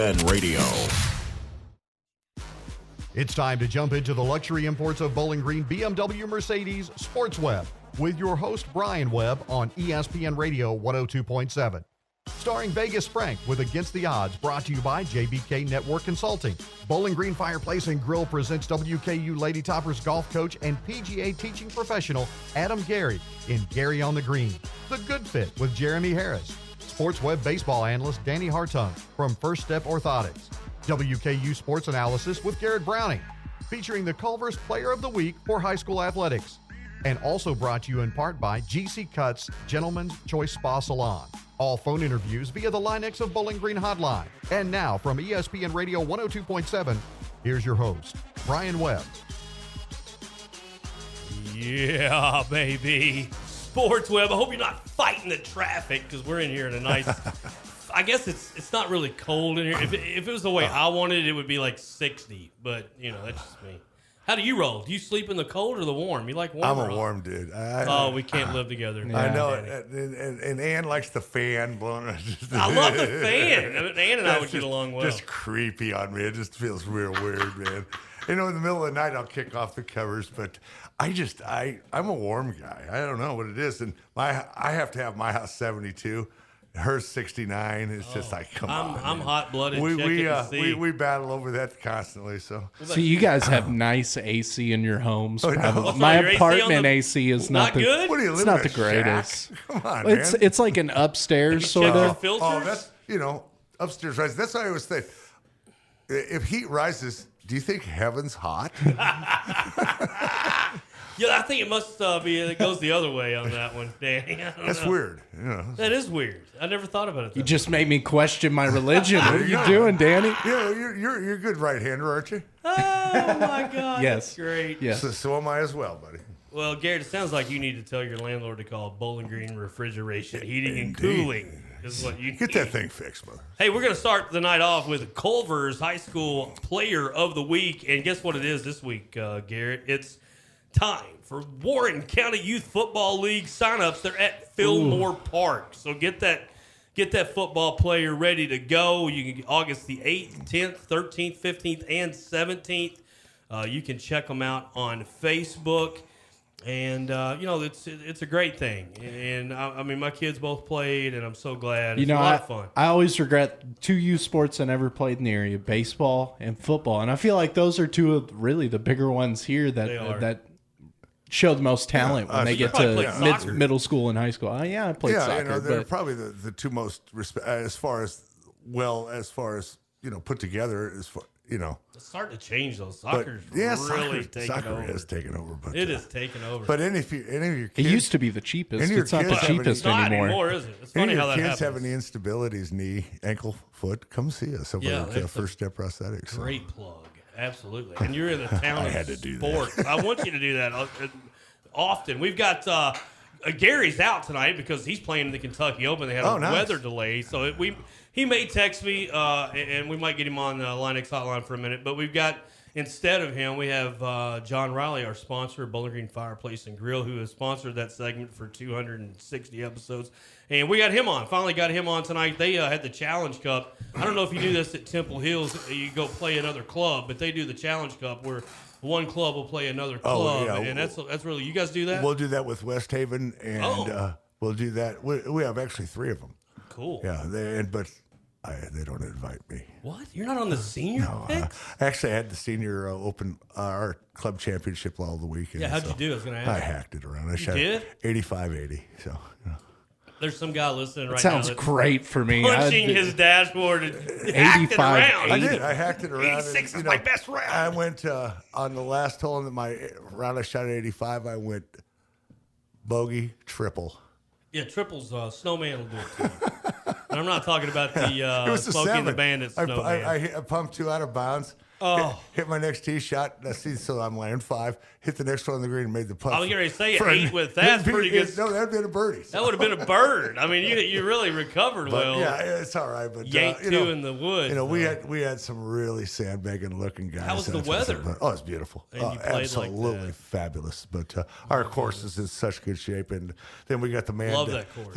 and Radio. It's time to jump into the luxury imports of Bowling Green, BMW, Mercedes, Sports Webb, with your host Brian Webb on ESPN Radio 102.7. Starring Vegas Frank with Against the Odds, brought to you by JBK Network Consulting. Bowling Green Fireplace and Grill presents WKU Lady Toppers golf coach and PGA teaching professional Adam Gary in Gary on the Green. The Good Fit with Jeremy Harris. Sports Web baseball analyst Danny Hartung from First Step Orthotics. WKU Sports Analysis with Garrett Browning, featuring the Culver's Player of the Week for high school athletics. And also brought to you in part by GC Cuts Gentleman's Choice Spa Salon. All phone interviews via the Linex of Bowling Green Hotline. And now from ESPN Radio 102.7, here's your host, Brian Webb. Yeah, baby. Sports Web. I hope you're not fighting the traffic because we're in here in a nice... I guess it's not really cold in here. If it was the way I wanted it, it would be like 60. But, you know, that's just me. How do you roll? Do you sleep in the cold or the warm? You like warm? I'm a warm dude. We can't live together. I know it. And Ann likes the fan blowing. I love the fan. Ann and I would get along well. Just creepy on me. It just feels real weird, man. You know, in the middle of the night, I'll kick off the covers, but I'm a warm guy. I don't know what it is. And I have to have my house 72. Her 69. It's just like, come on. I'm hot-blooded. We battle over that constantly. So you guys have nice AC in your homes. Oh, no. My apartment AC is not the good. What are you it's living not in the a greatest. shack? Come on, It's man. it's like an upstairs sort of. Filters? Oh, that's upstairs rises. That's what I always think. If heat rises, do you think heaven's hot? Yeah, I think it must be. It goes the other way on that one, Danny. That's weird. You know. That is weird. I never thought about it. You just made me question my religion. What are you doing, Danny? Yeah, you're a good right-hander, aren't you? Oh my God! Yes. That's great. Yes. So am I as well, buddy. Well, Garrett, it sounds like you need to tell your landlord to call Bowling Green Refrigeration, Heating, and Indeed. Cooling. Is what you Get that thing fixed, brother. Hey, we're going to start the night off with Culver's High School Player of the Week. And guess what it is this week, Garrett? It's time for Warren County Youth Football League signups. They're at Fillmore Park. So get that football player ready to go. You can August the 8th, 10th, 13th, 15th, and 17th. You can check them out on Facebook. And, it's a great thing. And, I mean, my kids both played, and I'm so glad. It's a lot of fun. I always regret two youth sports I never played in the area, baseball and football. And I feel like those are two of really the bigger ones here that show the most talent when they get to middle school and high school. I played soccer. You know, they're probably the two most as far as put together as far. It's starting to change, though. Soccer's really taking over. Soccer has taken over. But, it is taking over. But any of your kids... It used to be the cheapest. It's not the cheapest anymore. Not anymore, is it? It's funny how that happens. Kids have any instabilities, knee, ankle, foot, come see us over at First Step Prosthetics. Great plug. Absolutely. And you're in the town I of had to do sports. that. I want you to do that often. We've got... Gary's out tonight because he's playing in the Kentucky Open. They had a weather delay, so he may text me, and we might get him on the Linex hotline for a minute. But we've got, instead of him, we have John Riley, our sponsor, Bowling Green Fireplace and Grill, who has sponsored that segment for 260 episodes. And we got him on. Finally got him on tonight. They had the Challenge Cup. I don't know if you do this at Temple Hills. You go play another club, but they do the Challenge Cup where one club will play another club, and that's really, you guys do that? We'll do that with West Haven, and we'll do that. We have actually 3 of them. Cool. Yeah, but they don't invite me. What? You're not on the senior picks? Actually, I had the senior open our club championship all the weekend. Yeah, how'd you do? I was going to ask. I hacked it around. I shot did? 85-80. So. There's some guy listening right now. Sounds great for me. Punching his dashboard and hacked it around. I did. I hacked it around. 86 is my best round. I went on the last hole in my round. I shot at 85. I went bogey, triple. Yeah, triples. Snowman will do it too. And I'm not talking about the Smokey and the Bandit snowman. I pumped 2 out of bounds. Oh. Hit my next tee shot. So I'm laying 5. Hit the next one on the green and made the putt. I was going to say 8 with that's pretty good. No, that'd been a birdie. That would have been a bird. I mean, you really recovered well. Yeah, it's all right. But Yanked 2 in the woods. We had some really sandbagging looking guys. How was the weather? It's beautiful. And you played absolutely fabulous. But our course is in such good shape, and then we got the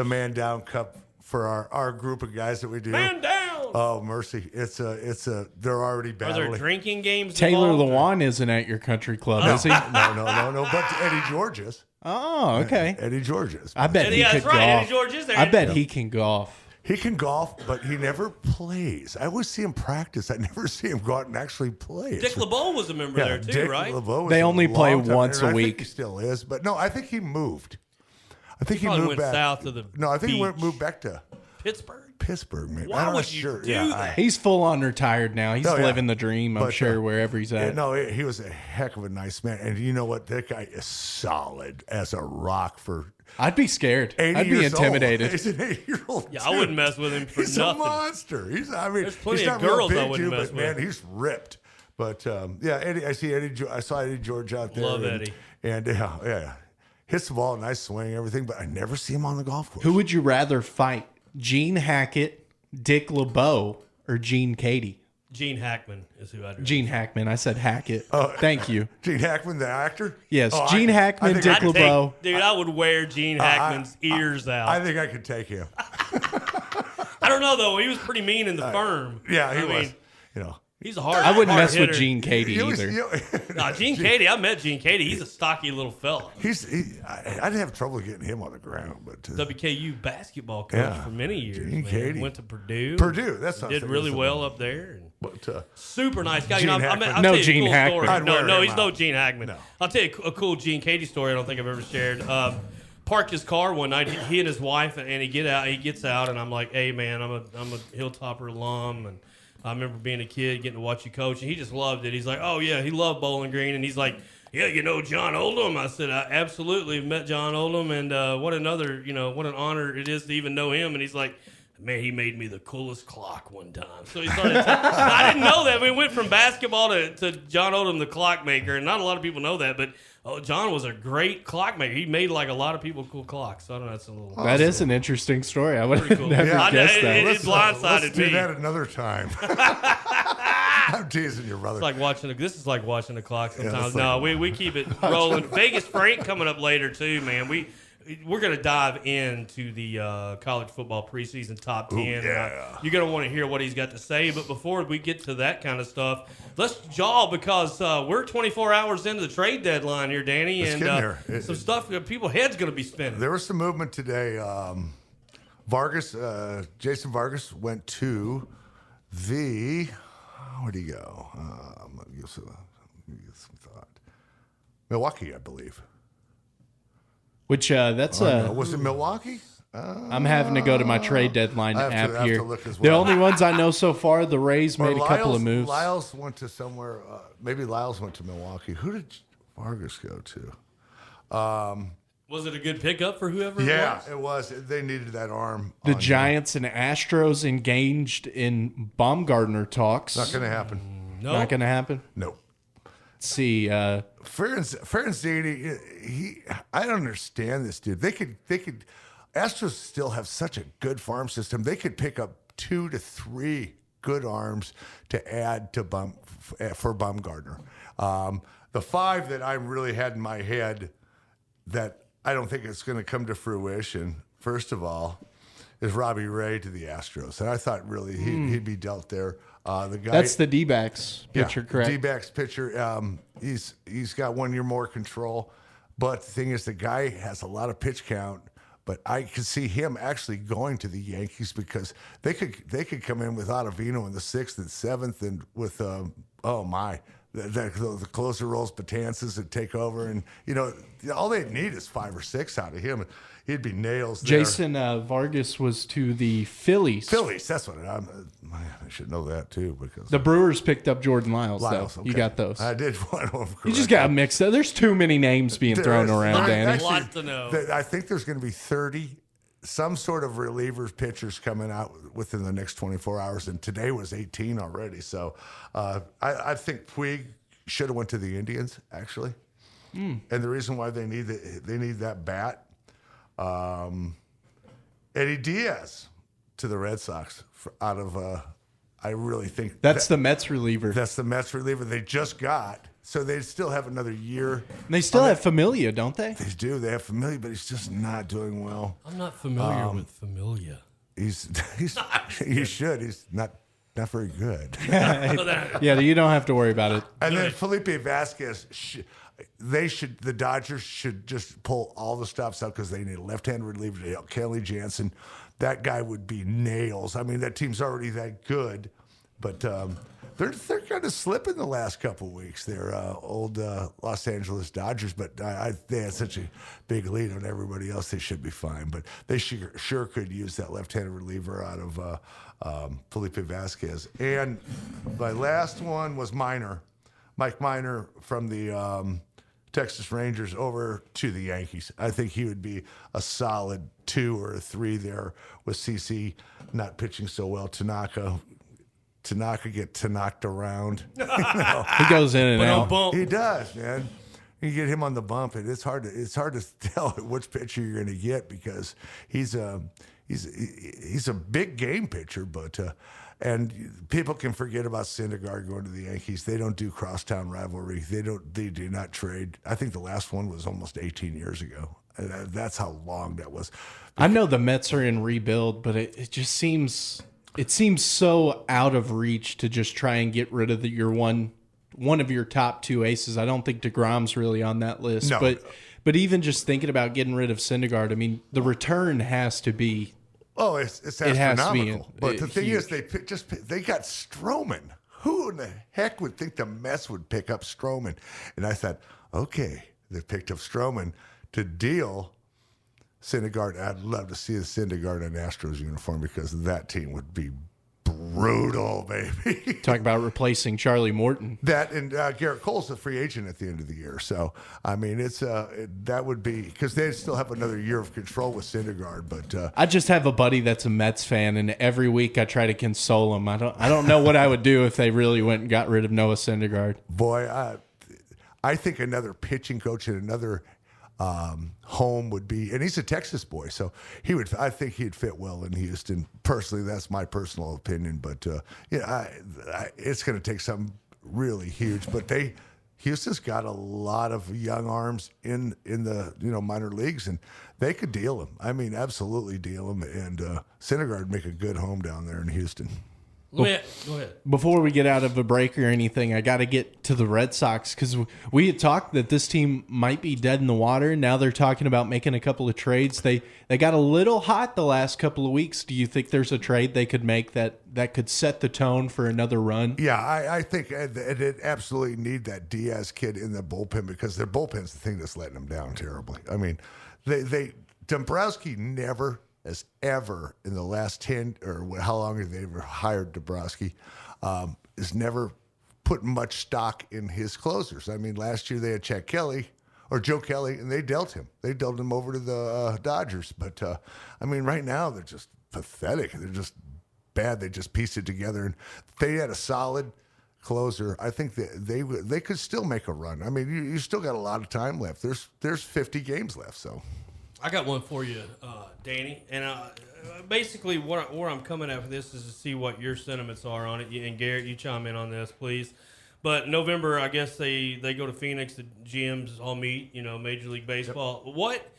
man down cup for our group of guys that we do. Man down. Oh, mercy! They're already battling. Are there drinking games? Taylor involved, Lewan isn't at your country club, is he? No. But Eddie George is. Oh, okay. Eddie George is. I bet he could golf. Eddie George is there. I bet he can golf. He can golf, but he never plays. I always see him practice. I never see him go out and actually play. Dick LeBeau was a member there too, Dick right? LeBeau was they only play once a week. I think he still is, but no, I think he moved. I think he probably moved went back. south to the No, I think beach. he moved back to Pittsburgh, maybe. Why I'm would not you sure. do that? He's full on retired now. He's living the dream, I'm sure, wherever he's at. No, he was a heck of a nice man. And you know what? That guy is solid as a rock for I'd be scared. I'd be intimidated. He's an 80-year-old Yeah, I wouldn't mess with him for he's nothing. a monster. There's plenty he's of not real girls I big, wouldn't too, mess but man, with. he's ripped. But Eddie, I saw Eddie George out there. Love Eddie. And hits the ball, nice swing, everything, but I never see him on the golf course. Who would you rather fight? Gene Hackett, Dick LeBeau, or Gene Cady? Gene Hackman is who I'd Gene Hackman. I said Hackett. Thank you. Gene Hackman, the actor? Yes, Gene Hackman, Dick LeBeau. Dude, I would wear Gene Hackman's ears out. I think I could take him. I don't know, though. He was pretty mean in the firm. Yeah, he was. He's a hard I wouldn't mess hitter. with Gene Cady either. Gene Cady, I met Gene Cady. He's a stocky little fella. I didn't have trouble getting him on the ground, but WKU basketball coach for many years. Gene Cady Went to Purdue. That's not did really well up there. But super nice guy. Gene I'll Hackman. tell you Gene a cool Hackman. story. No, he's out. no Gene Hackman. No. I'll tell you a cool Gene Cady story I don't think I've ever shared. Parked his car one night. He and his wife, and he gets out, and I'm like, hey man, I'm a Hilltopper alum, and I remember being a kid, getting to watch you coach, and he just loved it. He's like, oh yeah, he loved Bowling Green, and he's like, yeah, you know John Oldham. I said, I absolutely met John Oldham, and what an honor it is to even know him. And he's like, man, he made me the coolest clock one time. So he started. I didn't know that. We went from basketball to John Oldham, the clock maker, and not a lot of people know that, but. Oh, John was a great clockmaker. He made like a lot of people cool clocks. So I don't know. That's a little. That is an interesting story. I would have cool. never guessed that. It blindsided let's me. do that another time. I'm teasing your brother. It's like watching. This is like watching the clock sometimes. Yeah, we keep it rolling. Vegas Frank coming up later too, man. We're going to dive into the college football preseason top 10. Ooh, yeah. You're going to want to hear what he's got to say. But before we get to that kind of stuff, let's jaw because we're 24 hours into the trade deadline here, Danny. Let's get there. Some stuff, people's heads going to be spinning. There was some movement today. Jason Vargas went to the where'd he go? Give some thought. Milwaukee, I believe. Which that's was it Milwaukee? I'm having to go to my trade deadline app have here. to look as The well. only ones I know so far, the Rays made a couple of moves. Lyles went to somewhere. Maybe Lyles went to Milwaukee. Who did Vargas go to? Was it a good pickup for whoever? Yeah, it it was. They needed that arm. The Giants and Astros engaged in Baumgartner talks. Not going to happen. No, Not going to happen. No. Let's see. Ferenzini, I don't understand this dude. They could. Astros still have such a good farm system. They could pick up 2 to 3 good arms to add to for Baumgartner. The 5 that I really had in my head that I don't think it's going to come to fruition. First of all, is Robbie Ray to the Astros, and I thought really he'd be dealt there. The guy That's the D-backs pitcher, correct? D-backs pitcher. He's got 1 year more control, but the thing is, the guy has a lot of pitch count. But I could see him actually going to the Yankees because they could come in with Ottavino in the 6th and 7th, and with the closer roles Betances and take over, and all they need is 5 or 6 out of him. He'd be nails there. Jason Vargas was to the Phillies. That's what I should know that too, because The Brewers picked up Jordan Lyles. Okay. You got those. I did one of them. You just got mixed up. There's too many names being thrown around, Danny. A lot to know. I think there's going to be 30 some sort of relievers pitchers coming out within the next 24 hours, and today was 18 already. So I think Puig should have went to the Indians actually, and the reason why they need that bat. Eddie Diaz to the Red Sox I really think that's the Mets reliever. That's the Mets reliever they just got. So they still have another year. And they still have Familia, don't they? They do. They have Familia, but he's just not doing well. I'm not familiar with Familia. he should. He's not very good. Yeah, you don't have to worry about it. And then Felipe Vasquez, the Dodgers should just pull all the stops out because they need a left-handed reliever. Kelly Jansen, that guy would be nails. I mean, that team's already that good, but they're kind of slipping the last couple of weeks. They're old Los Angeles Dodgers, but they had such a big lead on everybody else. They should be fine, but they sure could use that left-handed reliever out of Felipe Vasquez. And my last one was Mike Minor from the Texas Rangers over to the Yankees. I think he would be a solid 2 or 3 there with CC not pitching so well. Tanaka get knocked around. He goes in and out. He does, man. You get him on the bump, and it's hard to tell which pitcher you're going to get because he's a big game pitcher, but and people can forget about Syndergaard going to the Yankees. They don't do crosstown rivalry. They do not trade. I think the last one was almost 18 years ago. That's how long that was. I know the Mets are in rebuild, but it just seems so out of reach to just try and get rid of your one of your top 2 aces. I don't think DeGrom's really on that list. No. But even just thinking about getting rid of Syndergaard, I mean, the return has to be. Oh, it's astronomical. But the thing huge. is, they got Stroman. Who in the heck would think the Mets would pick up Stroman? And I thought, okay, they picked up Stroman to deal Syndergaard. I'd love to see the Syndergaard in Astros uniform because that team would be brutal, baby. Talk about replacing Charlie Morton. That and Garrett Cole's a free agent at the end of the year. So, I mean, that would be because they still have another year of control with Syndergaard. But I just have a buddy that's a Mets fan, and every week I try to console him. I don't know what I would do if they really went and got rid of Noah Syndergaard. Boy, I think another pitching coach and another home would be, and he's a Texas boy, so I think he'd fit well in Houston. Personally, that's my personal opinion, but it's going to take something really huge. But Houston's got a lot of young arms in the minor leagues, and they could deal him. I mean, absolutely deal him, and Syndergaard would make a good home down there in Houston. Go ahead. Before we get out of a break or anything, I got to get to the Red Sox because we had talked that this team might be dead in the water. Now they're talking about making a couple of trades. They got a little hot the last couple of weeks. Do you think there's a trade they could make that could set the tone for another run? Yeah, I think they absolutely need that Diaz kid in the bullpen because their bullpen's the thing that's letting them down terribly. I mean, Dombrowski never has ever in the last 10 or how long have they ever hired Dombrowski, has never put much stock in his closers. I mean, last year they had Joe Kelly, and they dealt him. They dealt him over to the Dodgers. But, I mean, right now they're just pathetic. They're just bad. They just pieced it together. And if they had a solid closer, I think that they could still make a run. I mean, you still got a lot of time left. There's 50 games left, so. I got one for you, Danny. And basically where I'm coming at for this is to see what your sentiments are on it. And Garrett, you chime in on this, please. But November, I guess they go to Phoenix. The GMs all meet, Major League Baseball. Yep. What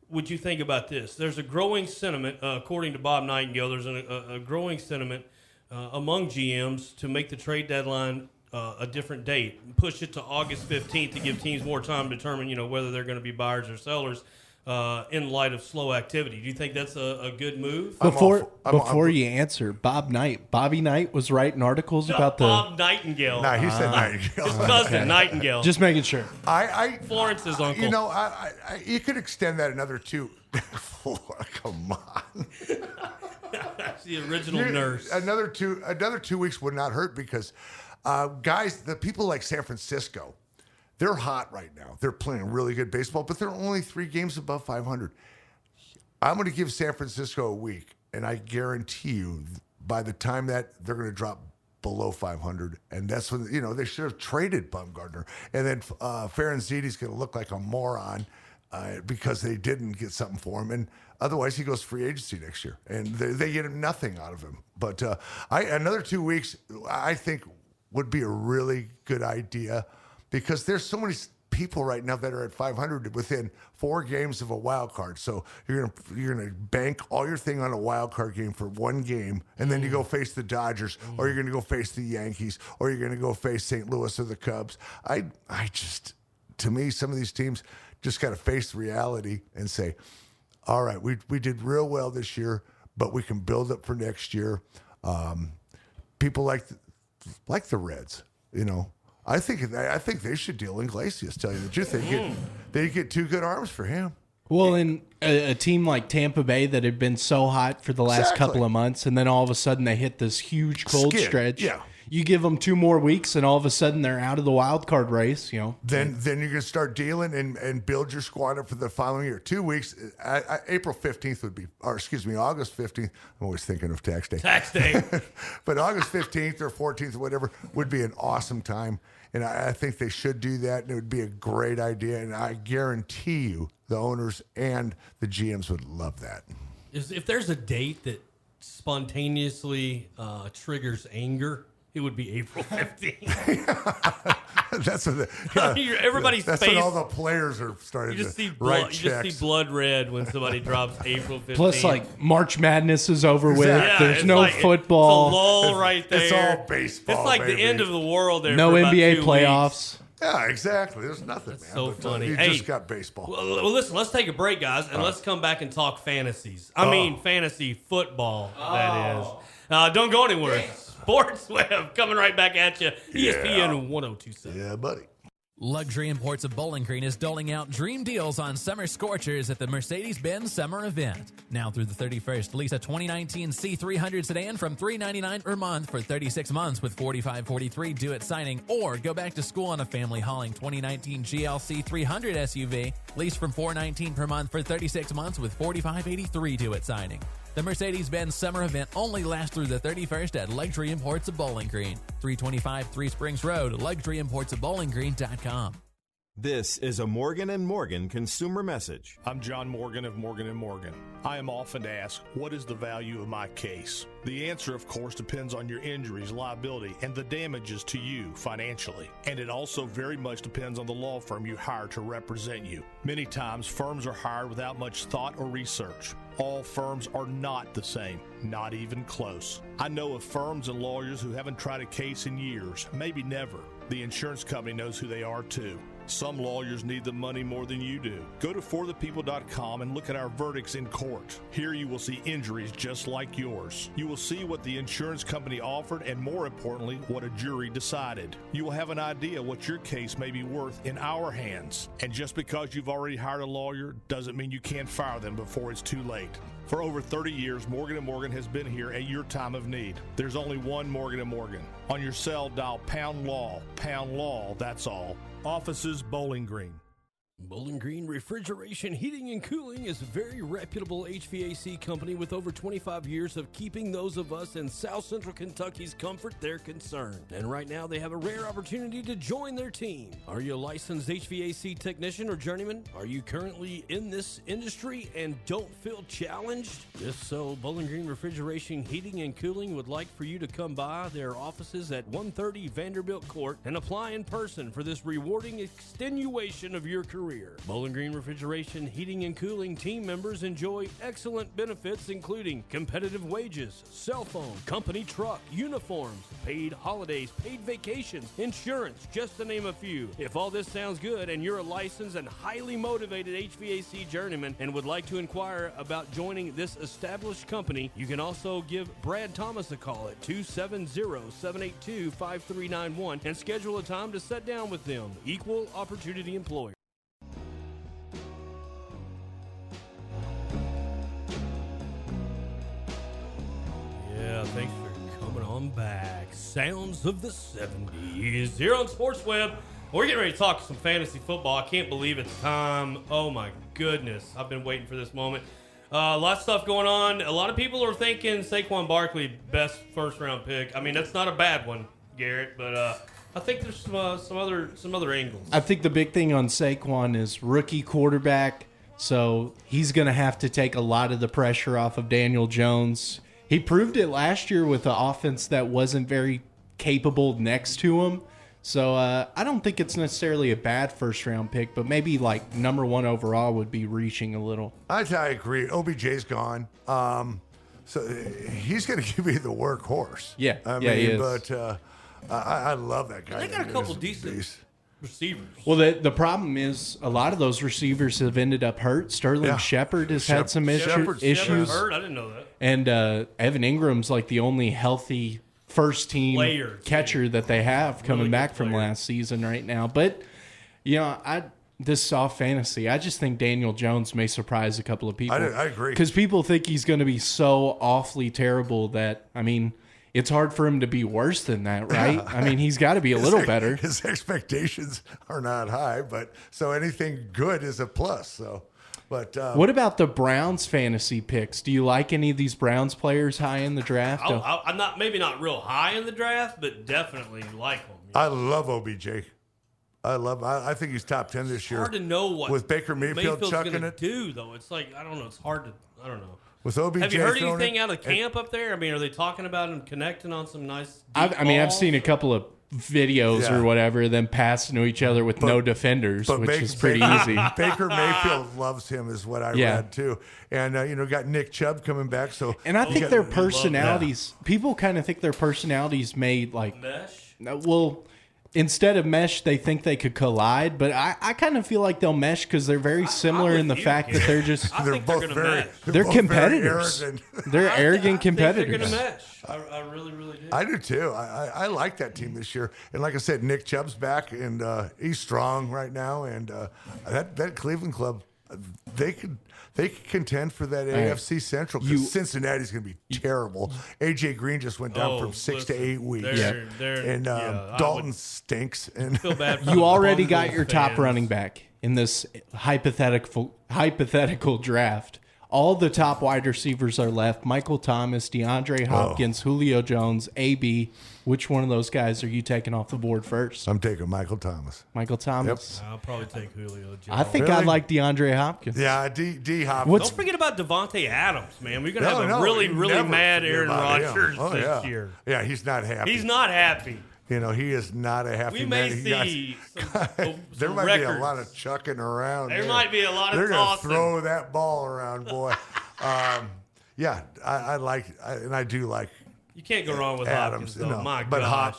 would you think about this? There's a growing sentiment, according to Bob Nightingale, there's a growing sentiment among GMs to make the trade deadline a different date. Push it to August 15th to give teams more time to determine, whether they're going to be buyers or sellers. In light of slow activity. Do you think that's a good move? Before you answer, Bobby Knight was writing articles about Bob Nightingale. No, he said Nightingale. His cousin, Nightingale. Just making sure. Florence's uncle. You could extend that another 2. Come on. That's the original nurse. Another 2 weeks would not hurt because guys, the people like San Francisco, they're hot right now. They're playing really good baseball, but they're only 3 games above 500. I'm going to give San Francisco a week, and I guarantee you by the time that they're going to drop below 500, and that's when, they should have traded Bumgarner. And then Ferenziti's going to look like a moron because they didn't get something for him. And otherwise, he goes free agency next year, and they get nothing out of him. But another 2 weeks, I think, would be a really good idea. Because there's so many people right now that are at 500 within 4 games of a wild card. So you're gonna bank all your thing on a wild card game for 1 game, and then you go face the Dodgers, or you're gonna go face the Yankees, or you're gonna go face St. Louis or the Cubs. I just, to me, some of these teams just got to face reality and say, all right, we did real well this year, but we can build up for next year. People like the Reds, you know. I think they should deal Iglesias. Tell you the truth, they get 2 good arms for him. Well, in a team like Tampa Bay that had been so hot for the last couple of months, and then all of a sudden they hit this huge cold stretch. Yeah. You give them 2 more weeks, and all of a sudden they're out of the wild card race. You know. Then you're gonna start dealing and build your squad up for the following year. 2 weeks. April 15th would be, or excuse me, August 15th. I'm always thinking of tax day. Tax day. But August 15th or 14th or whatever would be an awesome time, and I think they should do that. And it would be a great idea, and I guarantee you, the owners and the GMs would love that. If there's a date that spontaneously triggers anger, it would be April 15th. That's what everybody's that's face. when all the players are starting to write checks. You just see blood red when somebody drops April 15th. Plus, like, March Madness is over with. Yeah, there's no football. It's a lull right there. It's all baseball. It's like baby. the end of the world there. No for about NBA 2 playoffs. weeks. Yeah, exactly. There's nothing, man. So funny. You just got baseball. Well, listen, let's take a break, guys, and let's come back and talk fantasies. I mean, fantasy football, that is. Don't go anywhere. Sports Webb coming right back at you. ESPN 1027. Yeah, buddy. Luxury Imports of Bowling Green is doling out dream deals on summer scorchers at the Mercedes-Benz Summer Event. Now through the 31st, lease a 2019 C300 sedan from $399 per month for 36 months with $45.43 due at signing, or go back to school on a family hauling 2019 GLC 300 SUV, lease from $419 per month for 36 months with $45.83 due at signing. The Mercedes-Benz Summer Event only lasts through the 31st at Luxury Imports of Bowling Green, 325 Three Springs Road, luxuryimportsofbowlinggreen.com. This is a Morgan & Morgan consumer message. I'm John Morgan of Morgan & Morgan. I am often asked, what is the value of my case? The answer, of course, depends on your injuries, liability, and the damages to you financially. And it also very much depends on the law firm you hire to represent you. Many times, firms are hired without much thought or research. All firms are not the same, not even close. I know of firms and lawyers who haven't tried a case in years, maybe never. The insurance company knows who they are too. Some lawyers need the money more than you do. Go to forthepeople.com and look at our verdicts in court. Here you will see injuries just like yours. You will see what the insurance company offered and, more importantly, what a jury decided. You will have an idea what your case may be worth in our hands. And just because you've already hired a lawyer doesn't mean you can't fire them before it's too late. For over 30 years, Morgan & Morgan has been here at your time of need. There's only one Morgan & Morgan. On your cell, dial pound law, that's all. Offices, Bowling Green. Bowling Green Refrigeration, Heating, and Cooling is a very reputable HVAC company with over 25 years of keeping those of us in South Central Kentucky's comfort their concern. And right now they have a rare opportunity to join their team. Are you a licensed HVAC technician or journeyman? Are you currently in this industry and don't feel challenged? If so, Bowling Green Refrigeration, Heating, and Cooling would like for you to come by their offices at 130 Vanderbilt Court and apply in person for this rewarding extenuation of your career. Bowling Green Refrigeration, Heating, and Cooling team members enjoy excellent benefits including competitive wages, cell phone, company truck, uniforms, paid holidays, paid vacations, insurance, just to name a few. If all this sounds good and you're a licensed and highly motivated HVAC journeyman and would like to inquire about joining this established company, you can also give Brad Thomas a call at 270-782-5391 and schedule a time to sit down with them. Equal opportunity employer. Yeah, thanks for coming on back. Sounds of the 70s here on Sports Web. We're getting ready to talk some fantasy football. I can't believe it's time. Oh, my goodness. I've been waiting for this moment. Lots of stuff going on. A lot of people are thinking Saquon Barkley, best first-round pick. I mean, that's not a bad one, Garrett, but I think there's some other angles. I think the big thing on Saquon is rookie quarterback, so he's going to have to take a lot of the pressure off of Daniel Jones. He proved it last year with an offense that wasn't very capable next to him. So I don't think it's necessarily a bad first-round pick, but maybe like number 1 overall would be reaching a little. I agree. OBJ's gone. So he's going to give you the workhorse. Yeah, he is. But I love that guy. They got a couple decent receivers. Well, the problem is a lot of those receivers have ended up hurt. Sterling Shepard has had some issues. Hurt? I didn't know that. And Evan Ingram's like the only healthy first-team catcher that they have coming back from last season right now. But, this is soft fantasy. I just think Daniel Jones may surprise a couple of people. I agree. Because people think he's going to be so awfully terrible that, it's hard for him to be worse than that, right? He's got to be a little better. His expectations are not high, so anything good is a plus. So, but what about the Browns fantasy picks? Do you like any of these Browns players high in the draft? I'm not real high in the draft, but definitely like them. I love OBJ. I think he's top 10 this year. It's hard to know what with Baker Mayfield chucking it. Do though? It's like I don't know. It's hard to. I don't know. With OBJ, have you heard anything out of camp up there? Are they talking about him connecting on some nice? I've seen a couple of videos or whatever, them passing to each other with no defenders, which is pretty easy. Baker Mayfield loves him, is what I read too. And got Nick Chubb coming back. So, and I think their personalities. People kind of think their personalities made like mesh. Well. Instead of mesh, they think they could collide, but I kind of feel like they'll mesh because they're very similar in the fact that they're just they're both very they're competitors. They're arrogant competitors. They're going to mesh. I really, really do. I do too. I like that team this year, and like I said, Nick Chubb's back, and he's strong right now, and that Cleveland club, they could contend for that AFC Central because Cincinnati's going to be terrible. AJ Green just went down from 6 to 8 weeks. And Dalton stinks. And feel bad you already got your top running back in this hypothetical draft. All the top wide receivers are left. Michael Thomas, DeAndre Hopkins, Julio Jones, AB. Which one of those guys are you taking off the board first? I'm taking Michael Thomas. Michael Thomas. Yep. I'll probably take Julio Jones. I think I like DeAndre Hopkins. Yeah, D Hopkins. Don't forget about Devontae Adams, man. We're going to have a really mad Aaron Rodgers this year. Yeah, he's not happy. He's not happy. He is not a happy man. We may see there might records. be a lot of chucking around. There might be a lot of They're tossing. They're going to throw that ball around, boy. I like, and I do like. You can't go wrong with Adams. Hopkins, though. My gosh.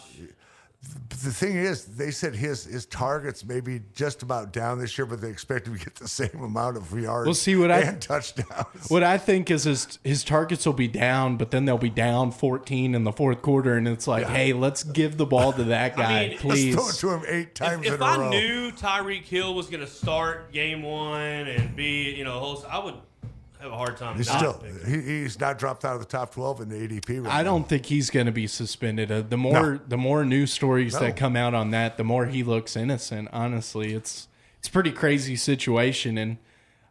The thing is, they said his targets may be just about down this year, but they expect him to get the same amount of yards and touchdowns. What I think is his targets will be down, but then they'll be down 14 in the fourth quarter, and it's like, hey, let's give the ball to that guy, please. Let's throw it to him 8 times in a row. If I knew Tyreek Hill was going to start game 1 and be, I would have a hard time. He's not dropped out of the top 12 in the ADP. I don't think he's going to be suspended. The more news stories that come out on that, the more he looks innocent. Honestly, it's a pretty crazy situation. And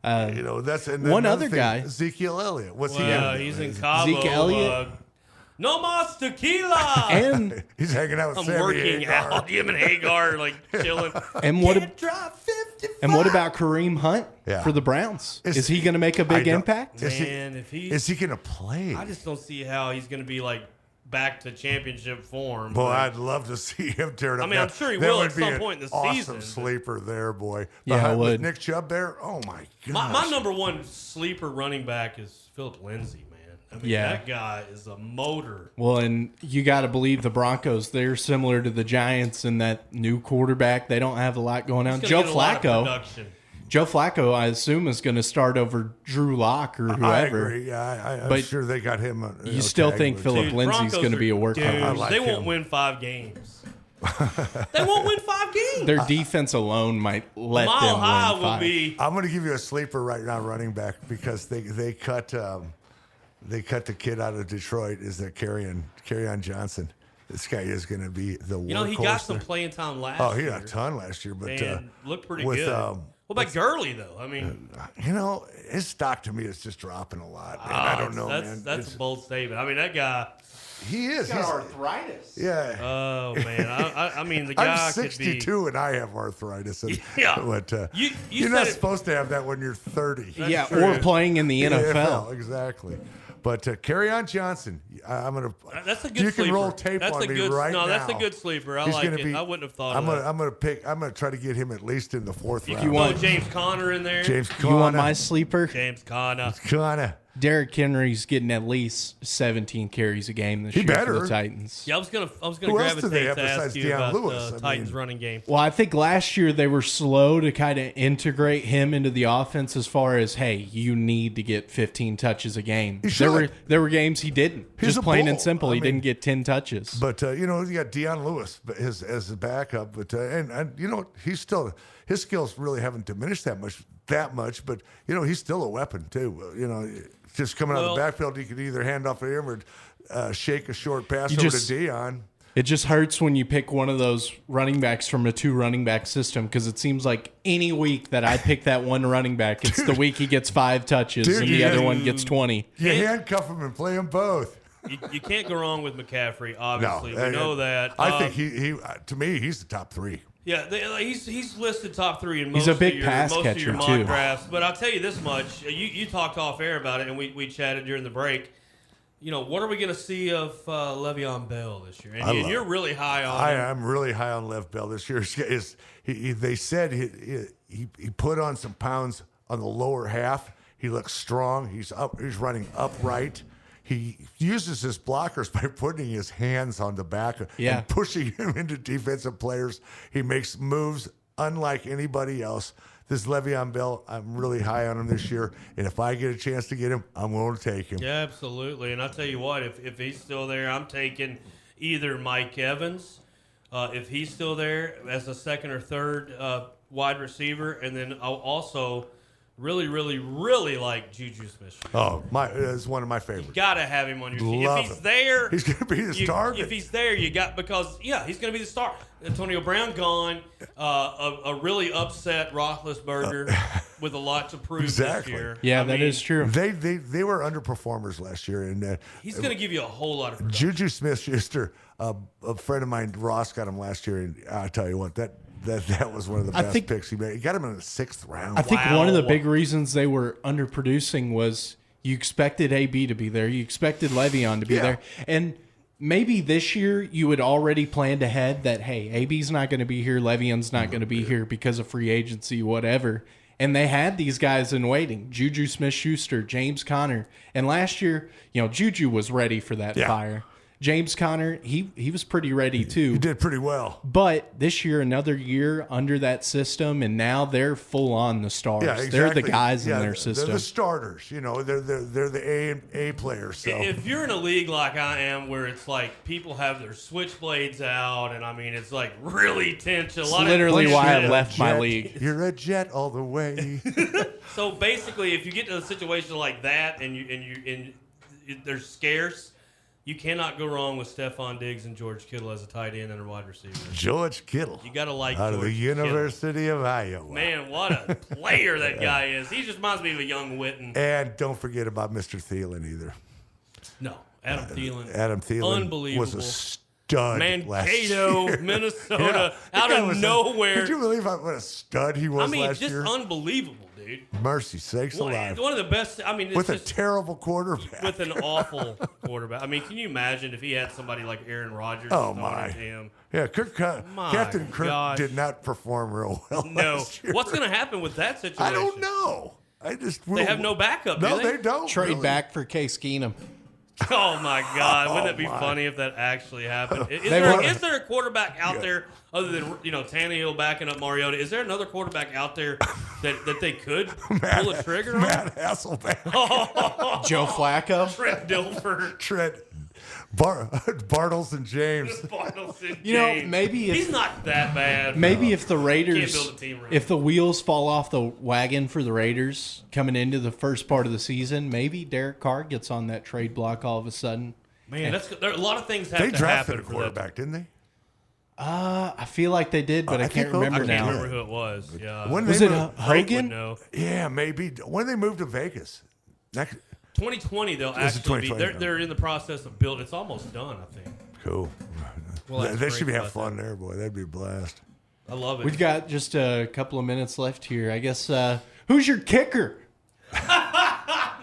that's one other guy, Ezekiel Elliott. What's he? He's in Cabo. Zeke Elliott. No más tequila. And he's hanging out with I'm working out. Him and Hagar chilling. And what about Kareem Hunt for the Browns? Is he going to make a big impact? Is he going to play? I just don't see how he's going to be back to championship form. Well, I'd love to see him tear it up. I'm sure he will at some point in the season. Awesome sleeper there, boy. Yeah, I would. With Nick Chubb there. Oh my gosh. My number one sleeper running back is Philip Lindsay. That guy is a motor. Well, and you got to believe the Broncos, they're similar to the Giants in that new quarterback. They don't have a lot going on. Joe Flacco, I assume, is going to start over Drew Lock or whoever. I agree. Yeah, I'm sure they got him. You still think Philip Lindsay's going to be a workhorse? They won't win 5 games. They won't win 5 games. Their defense alone might let them win 5. Will be. I'm going to give you a sleeper right now, running back, because they cut. They cut the kid out of Detroit. Is that Kerryon Johnson? This guy is going to be the workhorse. He got some playing time last year. Oh, he got a ton last year, but looked pretty good. What about Gurley though? His stock to me is just dropping a lot. I don't know, man. That's a bold statement. That guy. He is. He's got arthritis. Yeah. Oh man. The guy. I'm 62 and I have arthritis. Yeah. But you're not supposed to have that when you're 30. Or playing in the NFL. Exactly. But Kerryon Johnson, I'm gonna. That's a good. You sleeper. can roll tape that's on a me good, right now. No, that's a good sleeper. I like it. I wouldn't have thought of that. I'm gonna try to get him at least in the 4th round. You want James Conner in there? James Conner. You want my sleeper? James Conner. Derrick Henry's getting at least 17 carries a game this year for the Titans. Yeah, I was gonna gravitate to ask you about the Titans running game. Well, I think last year they were slow to kind of integrate him into the offense as far as, hey, you need to get 15 touches a game. There were games he didn't. Just plain and simple, he didn't get 10 touches. But you got Deion Lewis as a backup. But and he's still, his skills really haven't diminished that much. But he's still a weapon too. Just coming out of the backfield, you could either hand off to him or shake a short pass over to Deion. It just hurts when you pick one of those running backs from a 2 running back system, because it seems like any week that I pick that one running back, it's the week he gets 5 touches and the other one gets 20. You handcuff him and play them both. You can't go wrong with McCaffrey, obviously. We know that. I think he to me, he's the top 3. Yeah, he's listed top 3 in most of your mock drafts. But I'll tell you this much: you talked off air about it, and we chatted during the break. What are we going to see of Le'Veon Bell this year? And you're really high on him. I'm really high on Lev Bell this year. They said he put on some pounds on the lower half. He looks strong. He's running upright. He uses his blockers by putting his hands on the back and pushing him into defensive players. He makes moves unlike anybody else. This Le'Veon Bell, I'm really high on him this year, and if I get a chance to get him, I'm going to take him. Yeah, absolutely. And I'll tell you what, if he's still there, I'm taking either Mike Evans, if he's still there, as a second or third wide receiver, and then I'll also really, really, really like Juju Smith-Schuster. Oh, it's one of my favorites. You got to have him on your team. If he's there, he's going to be the starter. If he's there, he's going to be the star. Antonio Brown gone, a really upset Roethlisberger with a lot to prove this year. Yeah, that is true. They were underperformers last year, and he's going to give you a whole lot of production. Juju Smith-Schuster, a friend of mine, Ross, got him last year, and I'll tell you what, that was one of the best picks he made. He got him in the 6th round. I think one of the big reasons they were underproducing was you expected AB to be there. You expected Le'Veon to be there. And maybe this year you had already planned ahead that, hey, AB's not going to be here, Le'Veon's not going to be here because of free agency, whatever. And they had these guys in waiting, Juju Smith-Schuster, James Conner. And last year, Juju was ready for that fire. James Conner, he was pretty ready too. He did pretty well. But this year, another year under that system, and now they're full on the stars. Yeah, exactly. They're the guys in their system. They're the starters. They're the A players. So if you're in a league like I am, where it's like people have their switchblades out, and it's like really tense. It's literally why I left my league. You're a Jet all the way. So basically, if you get to a situation like that, and they're scarce. You cannot go wrong with Stephon Diggs and George Kittle as a tight end and a wide receiver. George Kittle. You got to like out George of the University Kittle. of Iowa. Man, what a player that guy is. He just reminds me of a young Witten. And don't forget about Mr. Thielen either. No, Adam Thielen. Adam Thielen unbelievable. was a stud Mankato, Minnesota, out of nowhere. Could you believe what a stud he was last year? Just unbelievable. Dude. Mercy sakes alive. One of the best. It's with a terrible quarterback. With an awful quarterback. Can you imagine if he had somebody like Aaron Rodgers? Oh, my. Him? Yeah, Captain Kirk did not perform real well. No. Last year. What's going to happen with that situation? I don't know. They have no backup. No, do they? They don't. Trade back for Case Keenum. Oh my God! Wouldn't it be funny if that actually happened? Is there a quarterback out there other than Tannehill backing up Mariota? Is there another quarterback out there that they could pull a trigger on? Matt Hasselbeck, Joe Flacco, Trent Dilfer, Bartles and James. Maybe he's not that bad. Maybe if the Raiders, can't build a team around if the wheels fall off the wagon for the Raiders coming into the first part of the season, maybe Derek Carr gets on that trade block all of a sudden. Man, there are a lot of things have to happen. They drafted a quarterback, didn't they? I feel like they did, but I can't remember now. I can't remember who it was. Yeah, was it Hogan? No. Yeah, maybe. When they moved to Vegas. 2020, they'll actually be. They're in the process of building. It's almost done, I think. Cool. Well, they should have fun there, boy. That'd be a blast. I love it. We've got just a couple of minutes left here. I guess, who's your kicker?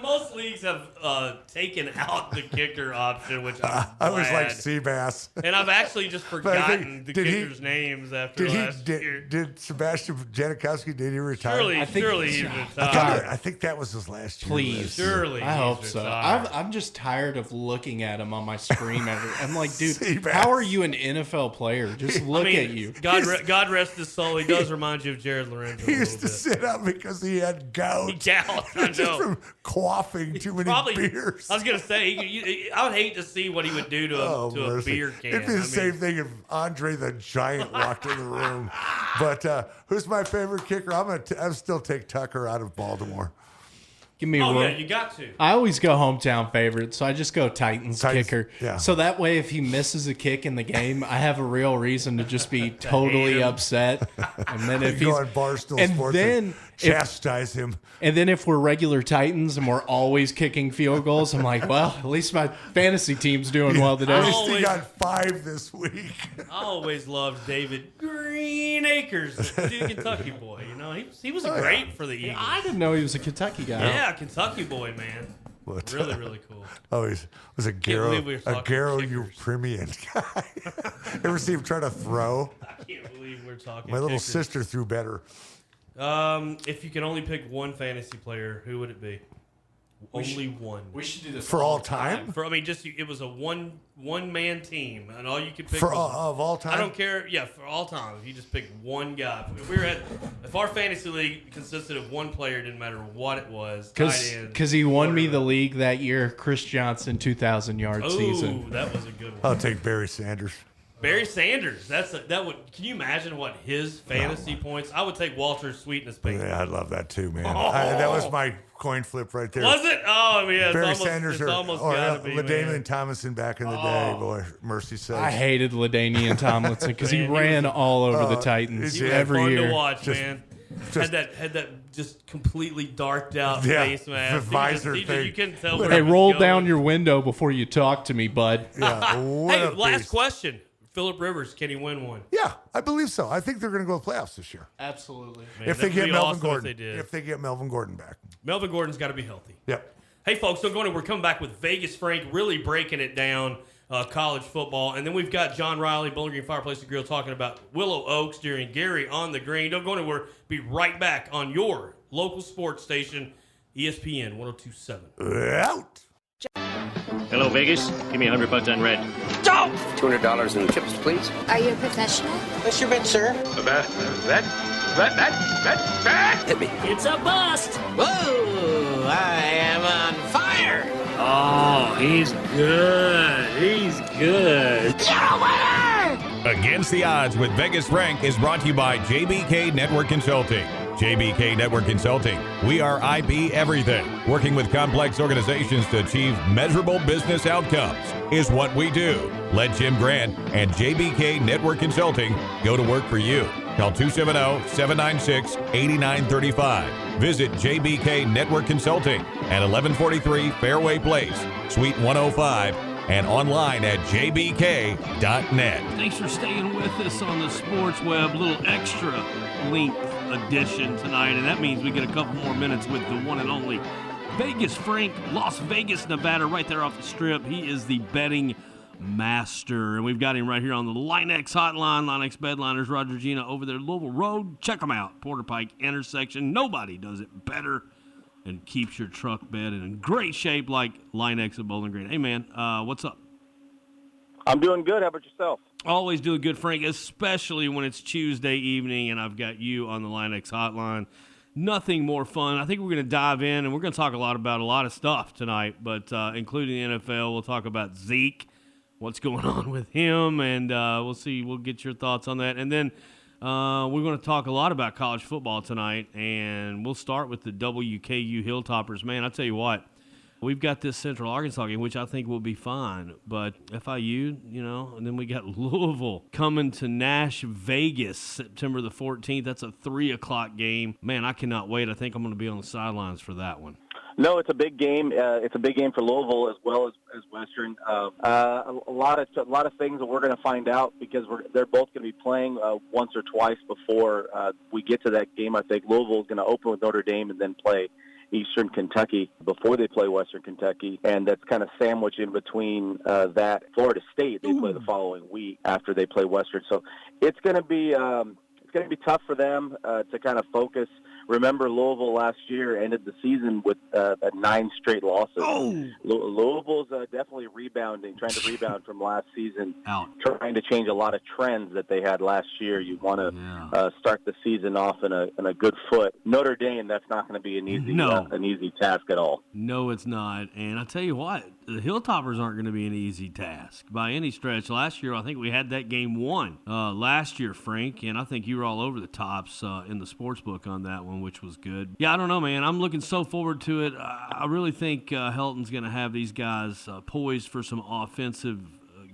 Mostly leagues have taken out the kicker option, which I was like Seabass. And I've actually just forgotten the kickers' names after last year. Did Sebastian Janikowski, did he retire? Surely he retired. I think that was his last year. Please. Surely. I hope so. I'm just tired of looking at him on my screen. I'm like, dude, how are you an NFL player? Just look at you. God rest his soul. He does remind you of Jared Lorenzo. He used to sit up because he had gout. I know. Just from quaffing too many beers. I was going to say, I would hate to see what he would do to a beer can. It'd be the same thing if Andre the Giant walked in the room. But who's my favorite kicker? I'll still take Tucker out of Baltimore. Give me yeah, you got to. I always go hometown favorite, so I just go Titans kicker. Yeah. So that way, if he misses a kick in the game, I have a real reason to just be totally upset. And then if he's go on Barstool Sports and chastise him. And then if we're regular Titans and we're always kicking field goals, I'm like, well, at least my fantasy team's doing well today. At least he got 5 this week. I always loved David Greenacres, the Kentucky boy. You know, he was great for the Eagles. I didn't know he was a Kentucky guy. Yeah, Kentucky boy, man. What? Really, really cool. Oh, he was a Garo Upremian guy. Ever see him try to throw? I can't believe we're talking My little kickers. sister threw better. If you could only pick one fantasy player, who would it be? Only one. We should do this for all time. It was a one man team, and all you could pick of all time. I don't care. Yeah, for all time. If you just pick one guy, if our fantasy league consisted of one player, it didn't matter what it was. Because he won me the league that year. Chris Johnson, 2,000-yard season. Oh, that was a good one. I'll take Barry Sanders. Barry Sanders. Can you imagine what his fantasy points? I would take Walter Sweetness. Yeah, I'd love that too, man. That was my coin flip right there. Was it? Oh, yeah. Barry Sanders or LaDainian Tomlinson back in the day. Boy, mercy sakes. I hated LaDainian Tomlinson because he ran all over the Titans every year. Fun to watch, man. Had that just completely darked out face mask. The visor thing. You couldn't tell. Hey, roll down your window before you talk to me, bud. Yeah. Hey, last question. Phillip Rivers, can he win one? Yeah, I believe so. I think they're going to go to the playoffs this year. Absolutely. Man, if they get Melvin Gordon. If they get Melvin Gordon back. Melvin Gordon's got to be healthy. Yep. Hey, folks, don't go anywhere. We're coming back with Vegas Frank, really breaking it down, college football. And then we've got John Riley, Bowling Green Fireplace and Grill, talking about Willow Oaks during Gary on the Green. Don't go anywhere. Be right back on your local sports station, ESPN 102.7. Out. Hello, Vegas. Give me $100 on red. $200 in chips, please. Are you a professional? What's your bet, sir? Bet. Hit me. It's a bust. Whoa! I am on fire. Oh, he's good. He's good. You're a winner! Against the Odds with Vegas Frank is brought to you by JBK Network Consulting. JBK Network Consulting. We are IP everything. Working with complex organizations to achieve measurable business outcomes is what we do. Let Jim Grant and JBK Network Consulting go to work for you. Call 270-796-8935. Visit JBK Network Consulting at 1143 Fairway Place, Suite 105, and online at jbk.net. Thanks for staying with us on the Sports Web. Little extra length edition tonight, and that means we get a couple more minutes with the one and only Vegas Frank, Las Vegas, Nevada, right there off the Strip. He is the betting master, and we've got him right here on the Linex hotline. Linex Bedliners, Roger Gina over there, Louisville Road. Check them out, Porter Pike intersection. Nobody does it better and keeps your truck bed in great shape like Linex at Bowling Green. Hey, man, what's up? I'm doing good. How about yourself? Always doing good, Frank, especially when it's Tuesday evening and I've got you on the Linex hotline. Nothing more fun. I think we're going to dive in, and we're going to talk about a lot of stuff tonight, but including the NFL. We'll talk about Zeke, what's going on with him, and we'll see. We'll get your thoughts on that. And then we're going to talk a lot about college football tonight, and we'll start with the WKU Hilltoppers. Man, I tell you what, we've got this Central Arkansas game, which I think will be fine. But FIU, and then we got Louisville coming to Nash Vegas September the 14th. That's a 3 o'clock game. Man, I cannot wait. I think I'm going to be on the sidelines for that one. No, it's a big game. It's a big game for Louisville as well as Western. A lot of things that we're going to find out because they're both going to be playing once or twice before we get to that game. I think Louisville is going to open with Notre Dame and then play Eastern Kentucky bbefore they play Western Kentucky, and that's kind of sandwiched in between that. Florida State, they play the following week after they play Western. So it's going to be tough for them to kind of focus. Remember, Louisville last year ended the season with 9 straight losses. Oh. Louisville's definitely rebounding, trying to rebound from last season, trying to change a lot of trends that they had last year. You want to start the season off in a good foot. Notre Dame, that's not going to be an easy task at all. No, it's not. And I tell you what, the Hilltoppers aren't going to be an easy task by any stretch. Last year, I think we had that game won. Last year, Frank, and I think you were all over the tops in the sports book on that one, which was good. Yeah, I don't know, man. I'm looking so forward to it. I really think Helton's going to have these guys poised for some offensive